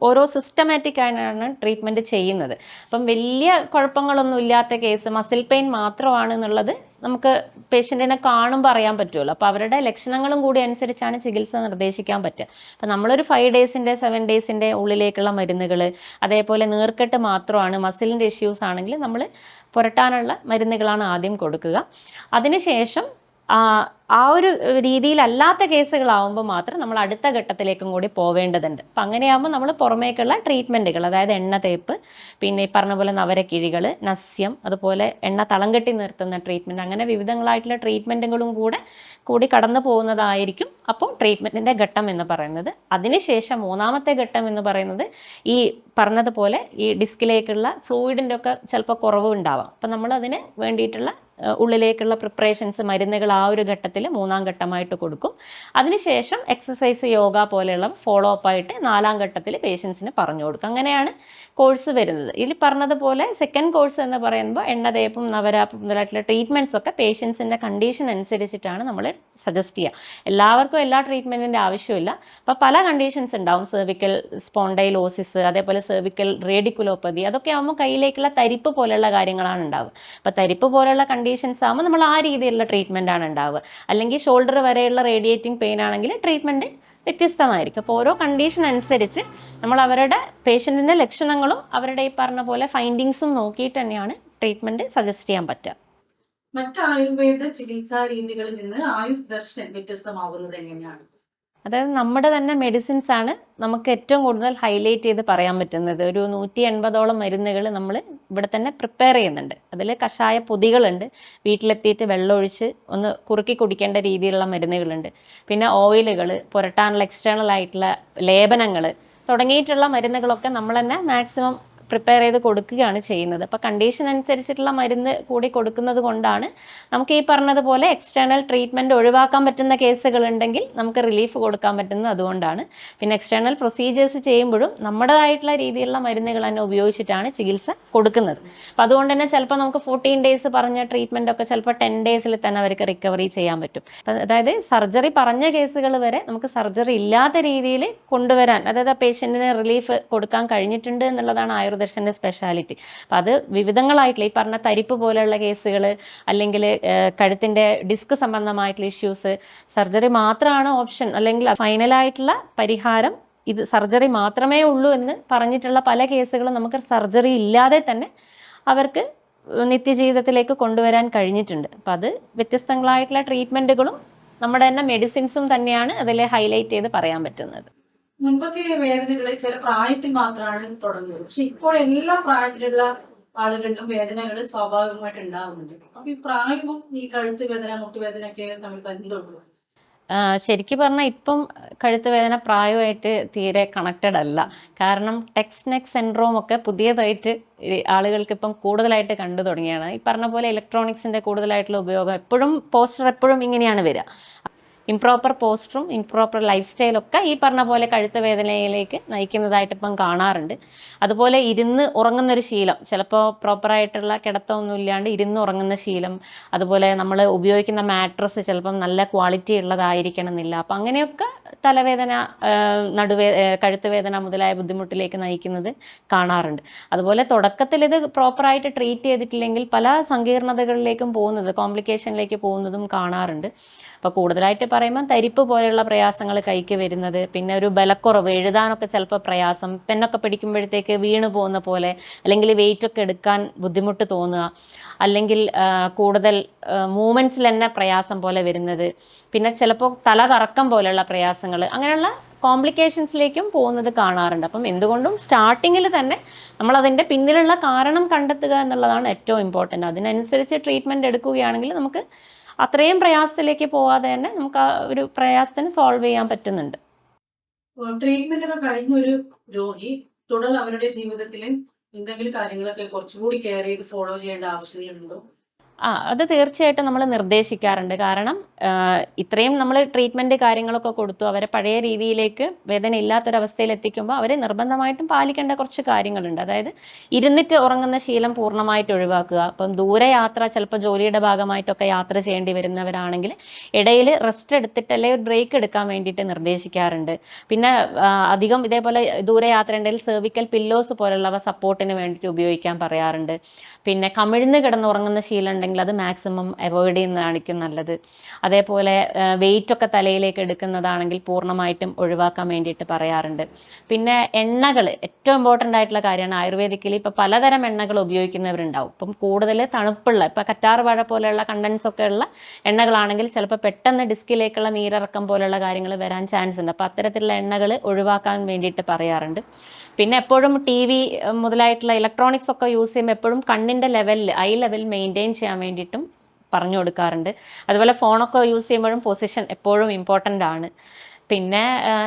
ഓരോ സിസ്റ്റമാറ്റിക് ആയിട്ടാണ് ട്രീറ്റ്മെൻറ്റ് ചെയ്യുന്നത്. അപ്പം വലിയ കുഴപ്പങ്ങളൊന്നും ഇല്ലാത്ത കേസ് മസിൽ പെയിൻ മാത്രമാണ് എന്നുള്ളത് നമുക്ക് പേഷ്യൻറ്റിനെ കാണുമ്പോൾ അറിയാൻ പറ്റുമല്ലോ. അപ്പോൾ അവരുടെ ലക്ഷണങ്ങളും കൂടി അനുസരിച്ചാണ് ചികിത്സ നിർദ്ദേശിക്കാൻ പറ്റുക. അപ്പോൾ നമ്മളൊരു 5 ഡേയ്സിൻ്റെ 7 ഡേയ്സിൻ്റെ ഉള്ളിലേക്കുള്ള മരുന്നുകൾ, അതേപോലെ നീർക്കെട്ട് മാത്രമാണ് മസിലിൻ്റെ ഇഷ്യൂസ് ആണെങ്കിൽ നമ്മൾ പുരട്ടാനുള്ള മരുന്നുകളാണ് ആദ്യം കൊടുക്കുക. അതിനുശേഷം ആ ഒരു രീതിയിലല്ലാത്ത കേസുകളാവുമ്പോൾ മാത്രം നമ്മൾ അടുത്ത ഘട്ടത്തിലേക്കും കൂടി പോവേണ്ടതുണ്ട്. അപ്പം അങ്ങനെയാകുമ്പോൾ നമ്മൾ പുറമേക്കുള്ള ട്രീറ്റ്മെൻറ്റുകൾ, അതായത് എണ്ണ തേപ്പ്, പിന്നെ ഈ പറഞ്ഞ പോലെ നവരക്കിഴികൾ, നസ്യം, അതുപോലെ എണ്ണ തളം കെട്ടി നിർത്തുന്ന ട്രീറ്റ്മെൻറ്റ്, അങ്ങനെ വിവിധങ്ങളായിട്ടുള്ള ട്രീറ്റ്മെൻറ്റുകളും കൂടി കടന്നു പോകുന്നതായിരിക്കും അപ്പോൾ ട്രീറ്റ്മെൻറ്റിൻ്റെ ഘട്ടം എന്ന് പറയുന്നത്. അതിനുശേഷം മൂന്നാമത്തെ ഘട്ടം എന്ന് പറയുന്നത് ഈ പറഞ്ഞതുപോലെ ഈ ഡിസ്കിലേക്കുള്ള ഫ്ലൂയിഡിൻ്റെ ഒക്കെ ചിലപ്പോൾ കുറവ് ഉണ്ടാവാം. അപ്പം നമ്മൾ അതിന് വേണ്ടിയിട്ടുള്ള ഉള്ളിലേക്കുള്ള പ്രിപ്പറേഷൻസ്, മരുന്നുകൾ ആ ഒരു ഘട്ടത്തിൽ ഘട്ടത്തിൽ 3-ാം ഘട്ടമായിട്ട് കൊടുക്കും. അതിനുശേഷം എക്സസൈസ്, യോഗ പോലെയുള്ള ഫോളോ അപ്പ് ആയിട്ട് 4-ാം ഘട്ടത്തിൽ പേഷ്യൻസിന് പറഞ്ഞു കൊടുക്കും. അങ്ങനെയാണ് കോഴ്സ് വരുന്നത്. ഇതിൽ പറഞ്ഞതുപോലെ സെക്കൻഡ് കോഴ്സ് എന്ന് പറയുമ്പോൾ എണ്ണതേപ്പും നവരാപ്പും മുതലായിട്ടുള്ള ട്രീറ്റ്മെൻറ്റ്സ് ഒക്കെ പേഷ്യൻസിൻ്റെ കണ്ടീഷൻ അനുസരിച്ചിട്ടാണ് നമ്മൾ സജസ്റ്റ് ചെയ്യുക. എല്ലാവർക്കും എല്ലാ ട്രീറ്റ്മെൻറ്റിൻ്റെ ആവശ്യമില്ല. അപ്പോൾ പല കണ്ടീഷൻസ് ഉണ്ടാവും. സെർവിക്കൽ സ്പോണ്ടൈലോസിസ്, അതേപോലെ സെർവിക്കൽ റേഡിക്കുലോപ്പതി, അതൊക്കെ ആകുമ്പോൾ കയ്യിലേക്കുള്ള തരിപ്പ് പോലെയുള്ള കാര്യങ്ങളാണ് ഉണ്ടാവുക. അപ്പോൾ തരിപ്പ് പോലെയുള്ള കണ്ടീഷൻസ് ആകുമ്പോൾ നമ്മൾ ആ രീതിയിലുള്ള ട്രീറ്റ്മെൻ്റ് ആണ് ഉണ്ടാവുക. അല്ലെങ്കിൽ ഷോൾഡർ വരെയുള്ള റേഡിയേറ്റിംഗ് പെയിൻ ആണെങ്കിൽ ട്രീറ്റ്മെൻറ്റ് വ്യത്യസ്തമായിരിക്കും. അപ്പോൾ ഓരോ കണ്ടീഷൻ അനുസരിച്ച് നമ്മൾ അവരുടെ പേഷ്യൻറ്റിൻ്റെ ലക്ഷണങ്ങളും അവരുടെ ഈ പറഞ്ഞ പോലെ ഫൈൻഡിങ്സും നോക്കിയിട്ട് തന്നെയാണ് ട്രീറ്റ്മെൻറ്റ് സജസ്റ്റ് ചെയ്യാൻ പറ്റുക. മറ്റ് ആയുർവേദ ചികിത്സാ രീതികളിൽ നിന്ന് ആയുർ ദർശൻ വ്യത്യസ്തമാകുന്നത് എങ്ങനെയാണ്? അതായത് നമ്മുടെ തന്നെ മെഡിസിൻസ് ആണ് നമുക്ക് ഏറ്റവും കൂടുതൽ ഹൈലൈറ്റ് ചെയ്ത് പറയാൻ പറ്റുന്നത്. ഒരു 180ഓളം മരുന്നുകൾ നമ്മൾ ഇവിടെ തന്നെ പ്രിപ്പയർ ചെയ്യുന്നുണ്ട്. അതിൽ കഷായ പൊതികളുണ്ട്, വീട്ടിലെത്തിയിട്ട് വെള്ളമൊഴിച്ച് ഒന്ന് കുറുക്കി കുടിക്കേണ്ട രീതിയിലുള്ള മരുന്നുകളുണ്ട്. പിന്നെ ഓയിലുകൾ, പുരട്ടാനുള്ള എക്സ്റ്റേണൽ ആയിട്ടുള്ള ലേപനങ്ങൾ തുടങ്ങിയിട്ടുള്ള മരുന്നുകളൊക്കെ നമ്മൾ തന്നെ മാക്സിമം പ്രിപ്പയർ ചെയ്ത് കൊടുക്കുകയാണ് ചെയ്യുന്നത്. അപ്പോൾ കണ്ടീഷൻ അനുസരിച്ചിട്ടുള്ള മരുന്ന് കൂടി കൊടുക്കുന്നത് കൊണ്ടാണ് നമുക്ക് ഈ പറഞ്ഞതുപോലെ എക്സ്റ്റേണൽ ട്രീറ്റ്മെൻറ്റ് ഒഴിവാക്കാൻ പറ്റുന്ന കേസുകളുണ്ടെങ്കിൽ നമുക്ക് റിലീഫ് കൊടുക്കാൻ പറ്റുന്നത് അതുകൊണ്ടാണ്. പിന്നെ എക്സ്റ്റേണൽ പ്രൊസീജിയേഴ്സ് ചെയ്യുമ്പോഴും നമ്മുടേതായിട്ടുള്ള രീതിയിലുള്ള മരുന്നുകൾ തന്നെ ഉപയോഗിച്ചിട്ടാണ് ചികിത്സ കൊടുക്കുന്നത്. അപ്പോൾ അതുകൊണ്ട് തന്നെ ചിലപ്പോൾ നമുക്ക് 14 ഡേയ്സ് പറഞ്ഞ ട്രീറ്റ്മെൻ്റ് ഒക്കെ ചിലപ്പോൾ 10 ഡേയ്സിൽ തന്നെ അവർക്ക് റിക്കവറി ചെയ്യാൻ പറ്റും. അതായത് സർജറി പറഞ്ഞ കേസുകൾ വരെ നമുക്ക് സർജറി ഇല്ലാത്ത രീതിയിൽ കൊണ്ടുവരാൻ, അതായത് ആ പേഷ്യൻറ്റിന് റിലീഫ് കൊടുക്കാൻ കഴിഞ്ഞിട്ടുണ്ട് എന്നുള്ളതാണ് ആയുർദർശൻ്റെ സ്പെഷ്യാലിറ്റി. അപ്പം അത് വിവിധങ്ങളായിട്ടുള്ള ഈ പറഞ്ഞ തരിപ്പ് പോലെയുള്ള കേസുകൾ, അല്ലെങ്കിൽ കഴുത്തിൻ്റെ ഡിസ്ക് സംബന്ധമായിട്ടുള്ള ഇഷ്യൂസ്, സർജറി മാത്രമാണ് ഓപ്ഷൻ അല്ലെങ്കിൽ ഫൈനലായിട്ടുള്ള പരിഹാരം ഇത് സർജറി മാത്രമേ ഉള്ളൂ എന്ന് പറഞ്ഞിട്ടുള്ള പല കേസുകളും നമുക്ക് സർജറി ഇല്ലാതെ തന്നെ അവർക്ക് നിത്യജീവിതത്തിലേക്ക് കൊണ്ടുവരാൻ കഴിഞ്ഞിട്ടുണ്ട്. അപ്പം അത് വ്യത്യസ്തങ്ങളായിട്ടുള്ള ട്രീറ്റ്മെൻറ്റുകളും നമ്മുടെ തന്നെ മെഡിസിൻസും തന്നെയാണ് അതിൽ ഹൈലൈറ്റ് ചെയ്ത് പറയാൻ പറ്റുന്നത്. മുൻപൊക്കെ വേദനകൾ ചില പ്രായത്തിൽ മാത്രമാണ് തുടങ്ങുന്നത്. പക്ഷെ ഇപ്പോൾ എല്ലാ പ്രായത്തിലുള്ള ആളുകളിലും വേദനകൾ സ്വാഭാവികമായിട്ട് ഉണ്ടാകുന്നുണ്ട്. അപ്പൊ ഈ പ്രായവും ഈ കഴുത്ത് വേദന, മുട്ടുവേദന ഒക്കെ തമ്മിൽ ബന്ധമുള്ളൂ? ശരിക്കും പറഞ്ഞാൽ ഇപ്പം കഴുത്ത് വേദന പ്രായമായിട്ട് തീരെ കണക്റ്റഡ് അല്ല. കാരണം ടെക്സ്റ്റ് നെക്ക് സിൻഡ്രോം ഒക്കെ പുതിയതായിട്ട് ആളുകൾക്ക് ഇപ്പം കൂടുതലായിട്ട് കണ്ടു തുടങ്ങിയാണ്. ഈ പറഞ്ഞ പോലെ ഇലക്ട്രോണിക്സിൻ്റെ കൂടുതലായിട്ടുള്ള ഉപയോഗം, എപ്പോഴും പോസ്റ്റർ എപ്പോഴും ഇങ്ങനെയാണ് വരിക. ഇംപ്രോപ്പർ പോസ്റ്ററും ഇംപ്രോപ്പർ ലൈഫ് സ്റ്റൈലൊക്കെ ഈ പറഞ്ഞ പോലെ കഴുത്ത് വേദനയിലേക്ക് നയിക്കുന്നതായിട്ട് ഇപ്പം കാണാറുണ്ട്. അതുപോലെ ഇരുന്ന് ഉറങ്ങുന്നൊരു ശീലം, ചിലപ്പോൾ പ്രോപ്പറായിട്ടുള്ള കിടത്തമൊന്നും ഇല്ലാണ്ട് ഇരുന്ന് ഉറങ്ങുന്ന ശീലം, അതുപോലെ നമ്മൾ ഉപയോഗിക്കുന്ന മാട്രസ് ചിലപ്പം നല്ല ക്വാളിറ്റി ഉള്ളതായിരിക്കണം എന്നില്ല. അപ്പം അങ്ങനെയൊക്കെ തലവേദന, കഴുത്ത് വേദന മുതലായ ബുദ്ധിമുട്ടിലേക്ക് നയിക്കുന്നത് കാണാറുണ്ട്. അതുപോലെ തുടക്കത്തിൽ ഇത് പ്രോപ്പറായിട്ട് ട്രീറ്റ് ചെയ്തിട്ടില്ലെങ്കിൽ പല സങ്കീർണതകളിലേക്കും പോകുന്നത്, കോംപ്ലിക്കേഷനിലേക്ക് പോകുന്നതും കാണാറുണ്ട്. അപ്പോൾ കൂടുതലായിട്ട് പറയുമ്പോൾ തരിപ്പ് പോലെയുള്ള പ്രയാസങ്ങൾ കൈക്ക് വരുന്നത്, പിന്നെ ഒരു ബലക്കുറവ്, എഴുതാനൊക്കെ ചിലപ്പോൾ പ്രയാസം, പെന്നൊക്കെ പിടിക്കുമ്പോഴത്തേക്ക് വീണു പോകുന്ന പോലെ, അല്ലെങ്കിൽ വെയിറ്റൊക്കെ എടുക്കാൻ ബുദ്ധിമുട്ട് തോന്നുക, അല്ലെങ്കിൽ കൂടുതൽ മൂവ്മെൻറ്റ്സിൽ തന്നെ പ്രയാസം പോലെ വരുന്നത്, പിന്നെ ചിലപ്പോൾ തല കറക്കം പോലെയുള്ള പ്രയാസങ്ങൾ, അങ്ങനെയുള്ള കോംപ്ലിക്കേഷൻസിലേക്കും പോകുന്നത് കാണാറുണ്ട്. അപ്പം എന്തുകൊണ്ടും സ്റ്റാർട്ടിങ്ങിൽ തന്നെ നമ്മളതിൻ്റെ പിന്നിലുള്ള കാരണം കണ്ടെത്തുക എന്നുള്ളതാണ് ഏറ്റവും ഇമ്പോർട്ടൻ്റ്. അതിനനുസരിച്ച് ട്രീറ്റ്മെൻറ്റ് എടുക്കുകയാണെങ്കിൽ നമുക്ക് അത്രയും പ്രയാസത്തിലേക്ക് പോവാതെ തന്നെ നമുക്ക് ആ ഒരു പ്രയാസത്തിന് സോൾവ് ചെയ്യാൻ പറ്റുന്നുണ്ട്. ട്രീറ്റ്മെന്റ് ഒക്കെ കഴിഞ്ഞ ഒരു രോഗി തുടർന്ന് അവരുടെ ജീവിതത്തിൽ എന്തെങ്കിലും കാര്യങ്ങളൊക്കെ കുറച്ചുകൂടി കെയർ ചെയ്ത് ഫോളോ ചെയ്യേണ്ട ആവശ്യങ്ങളുണ്ടോ? അത് തീർച്ചയായിട്ടും നമ്മൾ നിർദ്ദേശിക്കാറുണ്ട്. കാരണം ഇത്രയും നമ്മൾ ട്രീറ്റ്മെൻറ്റ് കാര്യങ്ങളൊക്കെ കൊടുത്തു അവരെ പഴയ രീതിയിലേക്ക് വേദന ഇല്ലാത്തൊരവസ്ഥയിൽ എത്തിക്കുമ്പോൾ അവർ നിർബന്ധമായിട്ടും പാലിക്കേണ്ട കുറച്ച് കാര്യങ്ങളുണ്ട്. അതായത് ഇരുന്നിട്ട് ഉറങ്ങുന്ന ശീലം പൂർണ്ണമായിട്ട് ഒഴിവാക്കുക. അപ്പം ദൂരയാത്ര, ചിലപ്പോൾ ജോലിയുടെ ഭാഗമായിട്ടൊക്കെ യാത്ര ചെയ്യേണ്ടി വരുന്നവരാണെങ്കിൽ ഇടയിൽ റെസ്റ്റ് എടുത്തിട്ട് അല്ലെങ്കിൽ ഒരു ബ്രേക്ക് എടുക്കാൻ വേണ്ടിയിട്ട് നിർദ്ദേശിക്കാറുണ്ട്. പിന്നെ അധികം ഇതേപോലെ ദൂരയാത്ര ഉണ്ടെങ്കിൽ സെർവിക്കൽ പില്ലോസ് പോലുള്ളവ സപ്പോർട്ടിന് വേണ്ടിയിട്ട് ഉപയോഗിക്കാൻ പറയാറുണ്ട്. പിന്നെ കമിഴ്ന്ന് കിടന്നുറങ്ങുന്ന ശീലം ഉണ്ടെങ്കിൽ അത് മാക്സിമം അവോയ്ഡ് ചെയ്യുന്നതായിരിക്കും നല്ലത്. അതേപോലെ വെയിറ്റൊക്കെ തലയിലേക്ക് എടുക്കുന്നതാണെങ്കിൽ പൂർണ്ണമായിട്ടും ഒഴിവാക്കാൻ വേണ്ടിയിട്ട് പറയാറുണ്ട്. പിന്നെ എണ്ണകൾ ഏറ്റവും ഇമ്പോർട്ടൻ്റ് ആയിട്ടുള്ള കാര്യമാണ്. ആയുർവേദിക്കിൽ ഇപ്പോൾ പലതരം എണ്ണകൾ ഉപയോഗിക്കുന്നവരുണ്ടാവും. ഇപ്പം കൂടുതൽ തണുപ്പുള്ള, ഇപ്പോൾ കറ്റാർ വാഴ പോലെയുള്ള കണ്ടൻസൊക്കെ ഉള്ള എണ്ണകളാണെങ്കിൽ ചിലപ്പോൾ പെട്ടെന്ന് ഡിസ്കിലേക്കുള്ള നീരിറക്കം പോലെയുള്ള കാര്യങ്ങൾ വരാൻ ചാൻസ് ഉണ്ട്. അപ്പോൾ അത്തരത്തിലുള്ള എണ്ണകൾ ഒഴിവാക്കാൻ വേണ്ടിയിട്ട് പറയാറുണ്ട്. പിന്നെ എപ്പോഴും TV മുതലായിട്ടുള്ള ഇലക്ട്രോണിക്സ് ഒക്കെ യൂസ് ചെയ്യുമ്പോൾ എപ്പോഴും കണ്ണിൻ്റെ ലെവലിൽ, ഐ ലെവൽ മെയിൻറ്റെയിൻ ചെയ്യാൻ വേണ്ടിയിട്ടും പറഞ്ഞു കൊടുക്കാറുണ്ട്. അതുപോലെ ഫോണൊക്കെ യൂസ് ചെയ്യുമ്പോഴും പൊസിഷൻ എപ്പോഴും ഇമ്പോർട്ടൻ്റ് ആണ്. പിന്നെ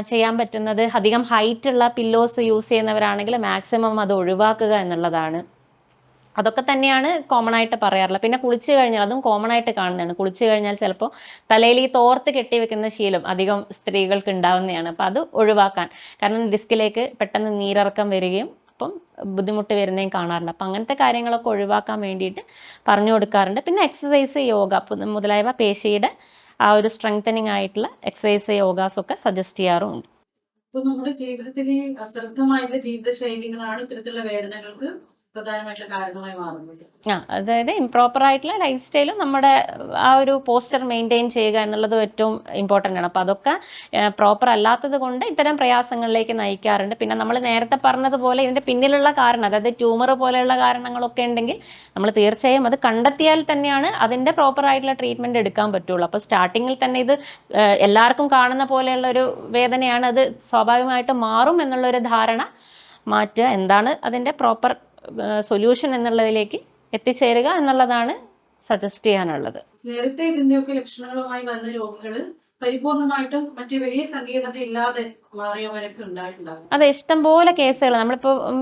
ചെയ്യാൻ പറ്റുന്നത് അധികം ഹൈറ്റുള്ള പില്ലോസ് യൂസ് ചെയ്യുന്നവരാണെങ്കിൽ മാക്സിമം അത് ഒഴിവാക്കുക എന്നുള്ളതാണ്. അതൊക്കെ തന്നെയാണ് കോമൺ ആയിട്ട് പറയാറുള്ളത്. പിന്നെ കുളിച്ചു കഴിഞ്ഞാൽ, അതും കോമൺ ആയിട്ട് കാണുന്നതാണ്, കുളിച്ചു കഴിഞ്ഞാൽ ചിലപ്പോൾ തലയിൽ ഈ തോർത്ത് കെട്ടി വെക്കുന്ന ശീലം അധികം സ്ത്രീകൾക്ക് ഉണ്ടാവുന്നതാണ്. അപ്പോൾ അത് ഒഴിവാക്കാൻ, കാരണം ഡിസ്കിലേക്ക് പെട്ടെന്ന് നീരിറക്കം വരികയും അപ്പം ബുദ്ധിമുട്ട് വരുന്നതും കാണാറുണ്ട്. അപ്പം അങ്ങനത്തെ കാര്യങ്ങളൊക്കെ ഒഴിവാക്കാൻ വേണ്ടിയിട്ട് പറഞ്ഞു കൊടുക്കാറുണ്ട്. പിന്നെ എക്സസൈസ്, യോഗ മുതലായവ പേശിയുടെ ആ ഒരു സ്ട്രെങ്തനിങ് ആയിട്ടുള്ള എക്സസൈസ്, യോഗാസൊക്കെ സജസ്റ്റ് ചെയ്യാറുമുണ്ട്. ഇപ്പൊ നമ്മുടെ ജീവിതത്തിൽ അശ്രദ്ധമായിട്ടുള്ള ജീവിത ശൈലികളാണ് ഇത്തരത്തിലുള്ള വേദനകൾക്ക് പ്രധാനമായിട്ടുള്ള കാരണമായി മാറുന്നത്. അതായത് ഇംപ്രോപ്പർ ആയിട്ടുള്ള ലൈഫ് സ്റ്റൈലും നമ്മുടെ ആ ഒരു പോസ്ചർ മെയിൻറ്റെയിൻ ചെയ്യുക എന്നുള്ളത് ഏറ്റവും ഇമ്പോർട്ടൻ്റ് ആണ്. അപ്പോൾ അതൊക്കെ പ്രോപ്പർ അല്ലാത്തത് കൊണ്ട് ഇത്തരം പ്രയാസങ്ങളിലേക്ക് നയിക്കാറുണ്ട്. പിന്നെ നമ്മൾ നേരത്തെ പറഞ്ഞതുപോലെ ഇതിൻ്റെ പിന്നിലുള്ള കാരണം, അതായത് ട്യൂമർ പോലെയുള്ള കാരണങ്ങളൊക്കെ ഉണ്ടെങ്കിൽ നമ്മൾ തീർച്ചയായും അത് കണ്ടെത്തിയാൽ തന്നെയാണ് അതിൻ്റെ പ്രോപ്പർ ആയിട്ടുള്ള ട്രീറ്റ്മെൻറ്റ് എടുക്കാൻ പറ്റുള്ളൂ. അപ്പോൾ സ്റ്റാർട്ടിങ്ങിൽ തന്നെ ഇത് എല്ലാവർക്കും കാണുന്ന പോലെയുള്ളൊരു വേദനയാണ്, അത് സ്വാഭാവികമായിട്ട് മാറും എന്നുള്ളൊരു ധാരണ മാറ്റുക, എന്താണ് അതിൻ്റെ പ്രോപ്പർ സൊല്യൂഷൻ എന്നുള്ളതിലേക്ക് എത്തിച്ചേരുക എന്നുള്ളതാണ് സജസ്റ്റ് ചെയ്യാനുള്ളത്. നേരത്തെ ഇതിന്റെയൊക്കെ ലക്ഷണങ്ങളുമായി വന്ന രോഗികൾ പരിപൂർണമായിട്ടും മറ്റു വലിയ സങ്കീർണത ഇല്ലാതെ മാറിയവരൊക്കെ ഉണ്ടായിട്ടുണ്ടാകും. അതെ, ഇഷ്ടംപോലെ കേസുകൾ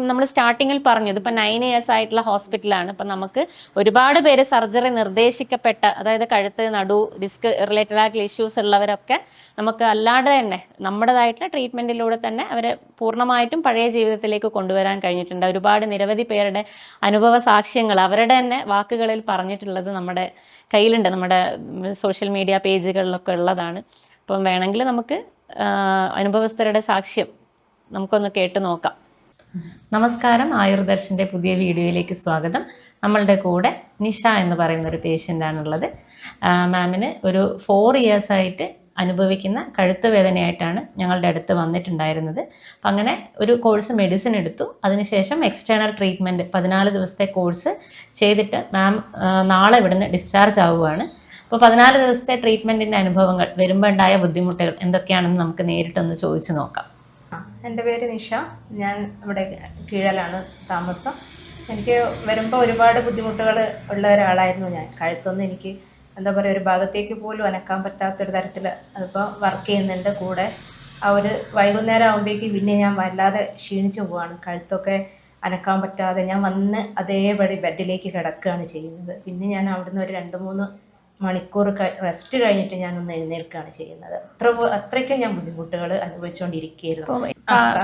നമ്മൾ സ്റ്റാർട്ടിങ്ങിൽ പറഞ്ഞു, ഇതിപ്പോൾ 9 years ആയിട്ടുള്ള ഹോസ്പിറ്റലാണ്. ഇപ്പം നമുക്ക് ഒരുപാട് പേര് സർജറി നിർദ്ദേശിക്കപ്പെട്ട, അതായത് കഴുത്ത്, നടു, ഡിസ്ക് റിലേറ്റഡ് ആയിട്ടുള്ള ഇഷ്യൂസ് ഉള്ളവരൊക്കെ നമുക്ക് അല്ലാതെ തന്നെ നമ്മുടേതായിട്ടുള്ള ട്രീറ്റ്മെൻറ്റിലൂടെ തന്നെ അവരെ പൂർണ്ണമായിട്ടും പഴയ ജീവിതത്തിലേക്ക് കൊണ്ടുവരാൻ കഴിഞ്ഞിട്ടുണ്ട്. ഒരുപാട് നിരവധി പേരുടെ അനുഭവ സാക്ഷ്യങ്ങൾ അവരുടെ തന്നെ വാക്കുകളിൽ പറഞ്ഞിട്ടുള്ളത് നമ്മുടെ കയ്യിലുണ്ട്, നമ്മുടെ സോഷ്യൽ മീഡിയ പേജുകളിലൊക്കെ ഉള്ളതാണ്. അപ്പം വേണമെങ്കിൽ നമുക്ക് അനുഭവസ്ഥരുടെ സാക്ഷ്യം നമുക്കൊന്ന് കേട്ട് നോക്കാം. നമസ്കാരം, ആയുർദർശൻ്റെ പുതിയ വീഡിയോയിലേക്ക് സ്വാഗതം. നമ്മളുടെ കൂടെ നിഷ എന്ന് പറയുന്ന ഒരു പേഷ്യൻ്റാണുള്ളത്. മാമിന് ഒരു 4 years ആയിട്ട് അനുഭവിക്കുന്ന കഴുത്ത് വേദനയായിട്ടാണ് ഞങ്ങളുടെ അടുത്ത് വന്നിട്ടുണ്ടായിരുന്നത്. അപ്പം അങ്ങനെ ഒരു കോഴ്സ് മെഡിസിൻ എടുത്തു. അതിനുശേഷം എക്സ്റ്റേണൽ ട്രീറ്റ്മെൻറ്റ് 14 ദിവസത്തെ കോഴ്സ് ചെയ്തിട്ട് മാം നാളെ ഇവിടുന്ന് ഡിസ്ചാർജ് ആവുകയാണ്. അപ്പോൾ 14 ദിവസത്തെ ട്രീറ്റ്മെൻറ്റിൻ്റെ അനുഭവങ്ങൾ, വരുമ്പോൾ ഉണ്ടായ ബുദ്ധിമുട്ടുകൾ എന്തൊക്കെയാണെന്ന് നമുക്ക് നേരിട്ടൊന്ന് ചോദിച്ചു നോക്കാം. എൻ്റെ പേര് നിഷ, ഞാൻ ഇവിടെ കീഴലാണ് താമസം. എനിക്ക് വരുമ്പോൾ ഒരുപാട് ബുദ്ധിമുട്ടുകൾ ഉള്ള ഒരാളായിരുന്നു ഞാൻ. കഴുത്തൊന്നും എനിക്ക് എന്താ പറയുക, ഒരു ഭാഗത്തേക്ക് പോലും അനക്കാൻ പറ്റാത്തൊരു തരത്തിൽ അതിപ്പോൾ വർക്ക് ചെയ്യുന്നുണ്ട് കൂടെ. ആ ഒരു വൈകുന്നേരം ആകുമ്പോഴേക്ക് പിന്നെ ഞാൻ വല്ലാതെ ക്ഷീണിച്ചു പോവാണ്. കഴുത്തൊക്കെ അനക്കാൻ പറ്റാതെ ഞാൻ വന്ന് അതേപടി ബെഡിലേക്ക് കിടക്കുകയാണ് ചെയ്യുന്നത്. പിന്നെ ഞാൻ അവിടുന്ന് ഒരു 2-3 മണിക്കൂർ റെസ്റ്റ് കഴിഞ്ഞിട്ട് ഞാനൊന്ന് എഴുന്നേൽക്കുകയാണ് ചെയ്യുന്നത്. അത്രയ്ക്കും ഞാൻ ബുദ്ധിമുട്ടുകൾ അനുഭവിച്ചുകൊണ്ടിരിക്കുകയായിരുന്നു.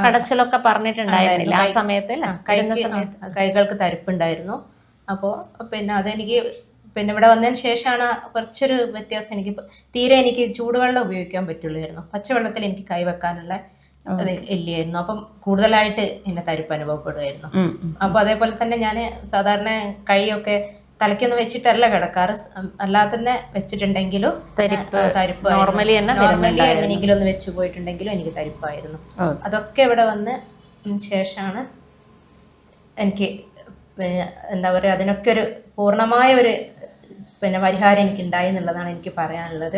കടച്ചിലൊക്കെ പറഞ്ഞിട്ടുണ്ടായിരുന്നില്ല ആ സമയത്ത്? കൈകൾക്ക് തരിപ്പുണ്ടായിരുന്നു. അപ്പോൾ പിന്നെ അതെനിക്ക് പിന്നെ ഇവിടെ വന്നതിന് ശേഷമാണ് കുറച്ചൊരു വ്യത്യാസം. തീരെ എനിക്ക് ചൂടുവെള്ളം ഉപയോഗിക്കാൻ പറ്റുള്ളായിരുന്നു. പച്ചവെള്ളത്തിൽ എനിക്ക് കൈവെക്കാനുള്ള ഇല്ലായിരുന്നു. അപ്പം കൂടുതലായിട്ട് എന്നെ തരിപ്പ് അനുഭവപ്പെടുമായിരുന്നു. അപ്പോൾ അതേപോലെ തന്നെ ഞാൻ സാധാരണ കൈയൊക്കെ തലയ്ക്കൊന്നും വെച്ചിട്ടല്ല കിടക്കാറ്, അല്ലാതെ തന്നെ വെച്ചിട്ടുണ്ടെങ്കിലും തരിപ്പ് നോർമലി എങ്ങനെയെങ്കിലും ഒന്ന് വെച്ച് പോയിട്ടുണ്ടെങ്കിലും എനിക്ക് തരിപ്പായിരുന്നു. അതൊക്കെ ഇവിടെ വന്ന് ശേഷമാണ് എനിക്ക് എന്താ പറയുക, അതിനൊക്കെ ഒരു പൂർണ്ണമായ ഒരു പരിഹാരം എനിക്ക് ഉണ്ടായി എന്നുള്ളതാണ് എനിക്ക് പറയാനുള്ളത്.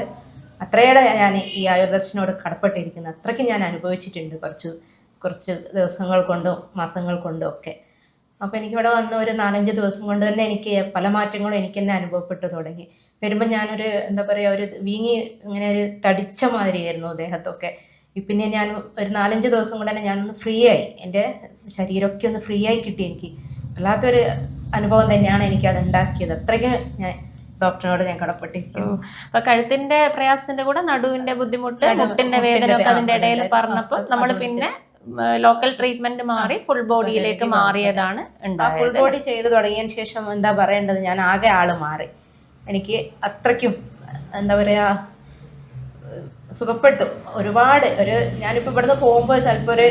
അത്രയേറെ ഞാൻ ഈ ആയുർദർശനോട് കടപ്പെട്ടിരിക്കുന്നത്. അത്രയ്ക്ക് ഞാൻ അനുഭവിച്ചിട്ടുണ്ട് കുറച്ച് ദിവസങ്ങൾ കൊണ്ടും മാസങ്ങൾ കൊണ്ടും ഒക്കെ. അപ്പോൾ എനിക്കിവിടെ വന്ന ഒരു 4-5 ദിവസം കൊണ്ട് തന്നെ എനിക്ക് പല മാറ്റങ്ങളും എനിക്ക് തന്നെ അനുഭവപ്പെട്ടു തുടങ്ങി. വരുമ്പോൾ ഞാനൊരു എന്താ പറയുക, ഒരു വീങ്ങി ഇങ്ങനെ ഒരു തടിച്ച മാതിരിയായിരുന്നു ദേഹത്തൊക്കെ. പിന്നെ ഞാൻ ഒരു 4-5 ദിവസം കൊണ്ട് തന്നെ ഞാനൊന്ന് ഫ്രീ ആയി, എൻ്റെ ശരീരമൊക്കെ ഒന്ന് ഫ്രീ ആയി കിട്ടി. എനിക്ക് വല്ലാത്തൊരു അനുഭവം തന്നെയാണ് എനിക്കത് ഉണ്ടാക്കിയത്. അത്രയ്ക്ക് ഞാൻ ഡോക്ടറിനോട് ഞാൻ കടപ്പെട്ടിരിക്കുന്നു. അപ്പൊ കഴുത്തിന്റെ പ്രയാസത്തിന്റെ കൂടെ നടുവിന്റെ ബുദ്ധിമുട്ട്, മുട്ടിന്റെ വേദന ഒക്കെ അതിന്റെ ഇടയിൽ പറഞ്ഞപ്പോൾ നമ്മൾ പിന്നെ ലോക്കൽ ട്രീറ്റ്മെന്റ് മാറി ഫുൾ ബോഡിയിലേക്ക് മാറിയതാണ് ഉണ്ടായത്. ഫുൾ ബോഡി ചെയ്ത് തുടങ്ങിയതിന് ശേഷം എന്താ പറയേണ്ടത്, ഞാൻ ആകെ ആള് മാറി. എനിക്ക് അത്രയ്ക്കും എന്താ പറയാ സുഖപ്പെട്ടു ഒരുപാട്. ഞാനിപ്പോൾ ഇവിടുന്ന് പോകുമ്പോൾ ചിലപ്പോൾ ഒരു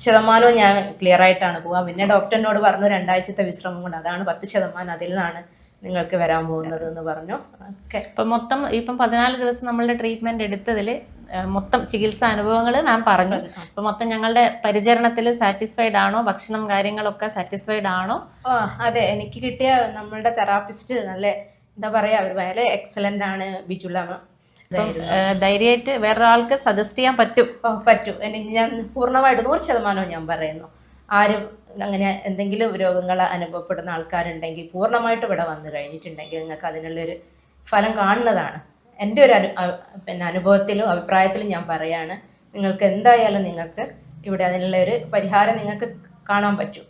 90% ഞാൻ ക്ലിയർ ആയിട്ടാണ് പോവാ. പിന്നെ ഡോക്ടറിനോട് പറഞ്ഞു 2 ആഴ്ചത്തെ വിശ്രമം കൊണ്ട്, അതാണ് 10%, അതിൽ നിന്നാണ് നിങ്ങൾക്ക് വരാൻ പോകുന്നത് എന്ന് പറഞ്ഞു. ഓക്കെ. ഇപ്പം മൊത്തം 14 ദിവസം നമ്മളുടെ ട്രീറ്റ്മെന്റ് എടുത്തതിൽ മൊത്തം ചികിത്സാ അനുഭവങ്ങൾ മാം പറഞ്ഞു. അപ്പൊ മൊത്തം ഞങ്ങളുടെ പരിചരണത്തിൽ സാറ്റിസ്ഫൈഡ് ആണോ? ഭക്ഷണം കാര്യങ്ങളൊക്കെ സാറ്റിസ്ഫൈഡ് ആണോ? അതെ, എനിക്ക് കിട്ടിയ നമ്മളുടെ തെറാപ്പിസ്റ്റ് നല്ല എന്താ പറയാ, അവർ വളരെ എക്സലന്റ് ആണ്. ബിജുല ധൈര്യമായിട്ട് വേറൊരാൾക്ക് സജസ്റ്റ് ചെയ്യാൻ പറ്റും. ഞാൻ പൂർണ്ണമായിട്ട് 100% ഞാൻ പറയുന്നു. ആരും അങ്ങനെ എന്തെങ്കിലും രോഗങ്ങൾ അനുഭവപ്പെടുന്ന ആൾക്കാരുണ്ടെങ്കിൽ പൂർണ്ണമായിട്ട് ഇവിടെ വന്നു കഴിഞ്ഞിട്ടുണ്ടെങ്കിൽ നിങ്ങൾക്ക് അതിനുള്ളൊരു ഫലം കാണുന്നതാണ്. എൻ്റെ ഒരു അനുഭവത്തിലും അഭിപ്രായത്തിലും ഞാൻ പറയാണ്, നിങ്ങൾക്ക് എന്തായാലും നിങ്ങൾക്ക് ഇവിടെ അതിനുള്ള ഒരു പരിഹാരം നിങ്ങൾക്ക് കാണാൻ പറ്റും.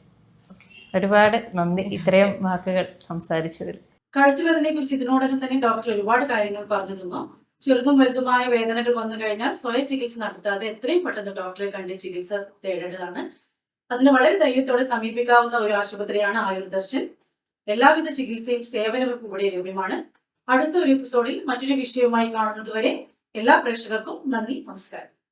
ഒരുപാട് നന്ദി ഇത്രയും വാക്കുകൾ സംസാരിച്ചതിൽ. കഴുത്തുവേദനയെ കുറിച്ച് ഇതിനോടകം തന്നെ ഡോക്ടർ ഒരുപാട് കാര്യങ്ങൾ പറഞ്ഞു തന്നു. ചെറുതും വലുതുമായ വേദനകൾ വന്നു കഴിഞ്ഞാൽ സ്വയം ചികിത്സ നടത്താതെ എത്രയും പെട്ടെന്ന് ഡോക്ടറെ കണ്ട് ചികിത്സ തേടേണ്ടതാണ്. അതിന് വളരെ ധൈര്യത്തോടെ സമീപിക്കാവുന്ന ഒരു ആശുപത്രിയാണ് ആയുർദർശൻ. എല്ലാവിധ ചികിത്സയും സേവനവും ഇവിടെ ലഭ്യമാണ്. അടുത്ത ഒരു എപ്പിസോഡിൽ മറ്റൊരു വിഷയവുമായി കാണുന്നതുവരെ എല്ലാ പ്രേക്ഷകർക്കും നന്ദി, നമസ്കാരം.